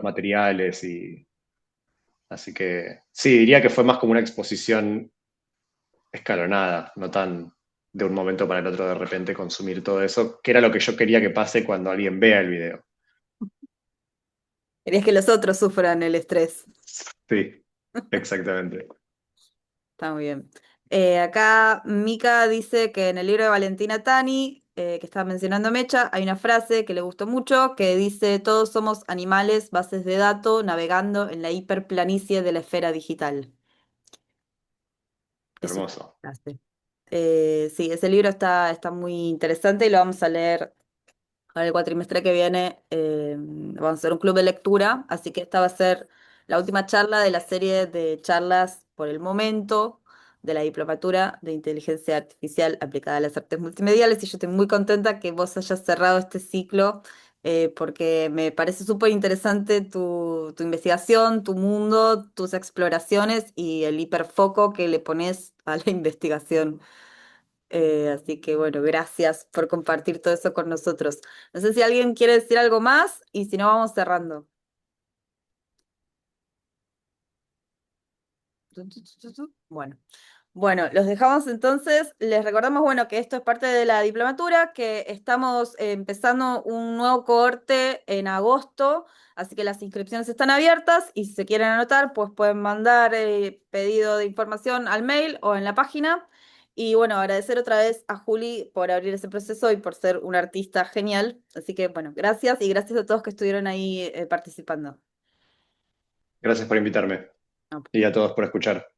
materiales y así que sí, diría que fue más como una exposición escalonada, no tan de un momento para el otro de repente consumir todo eso, que era lo que yo quería que pase cuando alguien vea el video. Querías que los otros sufran el estrés. Sí, exactamente. Está muy bien. Acá Mika dice que en el libro de Valentina Tani, que estaba mencionando Mecha, hay una frase que le gustó mucho que dice: todos somos animales, bases de datos, navegando en la hiperplanicie de la esfera digital. Es una Hermoso. frase. Sí, ese libro está muy interesante y lo vamos a leer para el cuatrimestre que viene. Vamos a hacer un club de lectura, así que esta va a ser la última charla de la serie de charlas por el momento de la Diplomatura de Inteligencia Artificial aplicada a las artes multimediales, y yo estoy muy contenta que vos hayas cerrado este ciclo, porque me parece súper interesante tu investigación, tu mundo, tus exploraciones y el hiperfoco que le pones a la investigación. Así que bueno, gracias por compartir todo eso con nosotros. No sé si alguien quiere decir algo más y si no, vamos cerrando. Bueno. Bueno, los dejamos entonces. Les recordamos, bueno, que esto es parte de la diplomatura, que estamos empezando un nuevo cohorte en agosto, así que las inscripciones están abiertas y si se quieren anotar, pues pueden mandar pedido de información al mail o en la página. Y bueno, agradecer otra vez a Juli por abrir ese proceso y por ser una artista genial. Así que bueno, gracias y gracias a todos que estuvieron ahí participando. Gracias por invitarme No. y a todos por escuchar.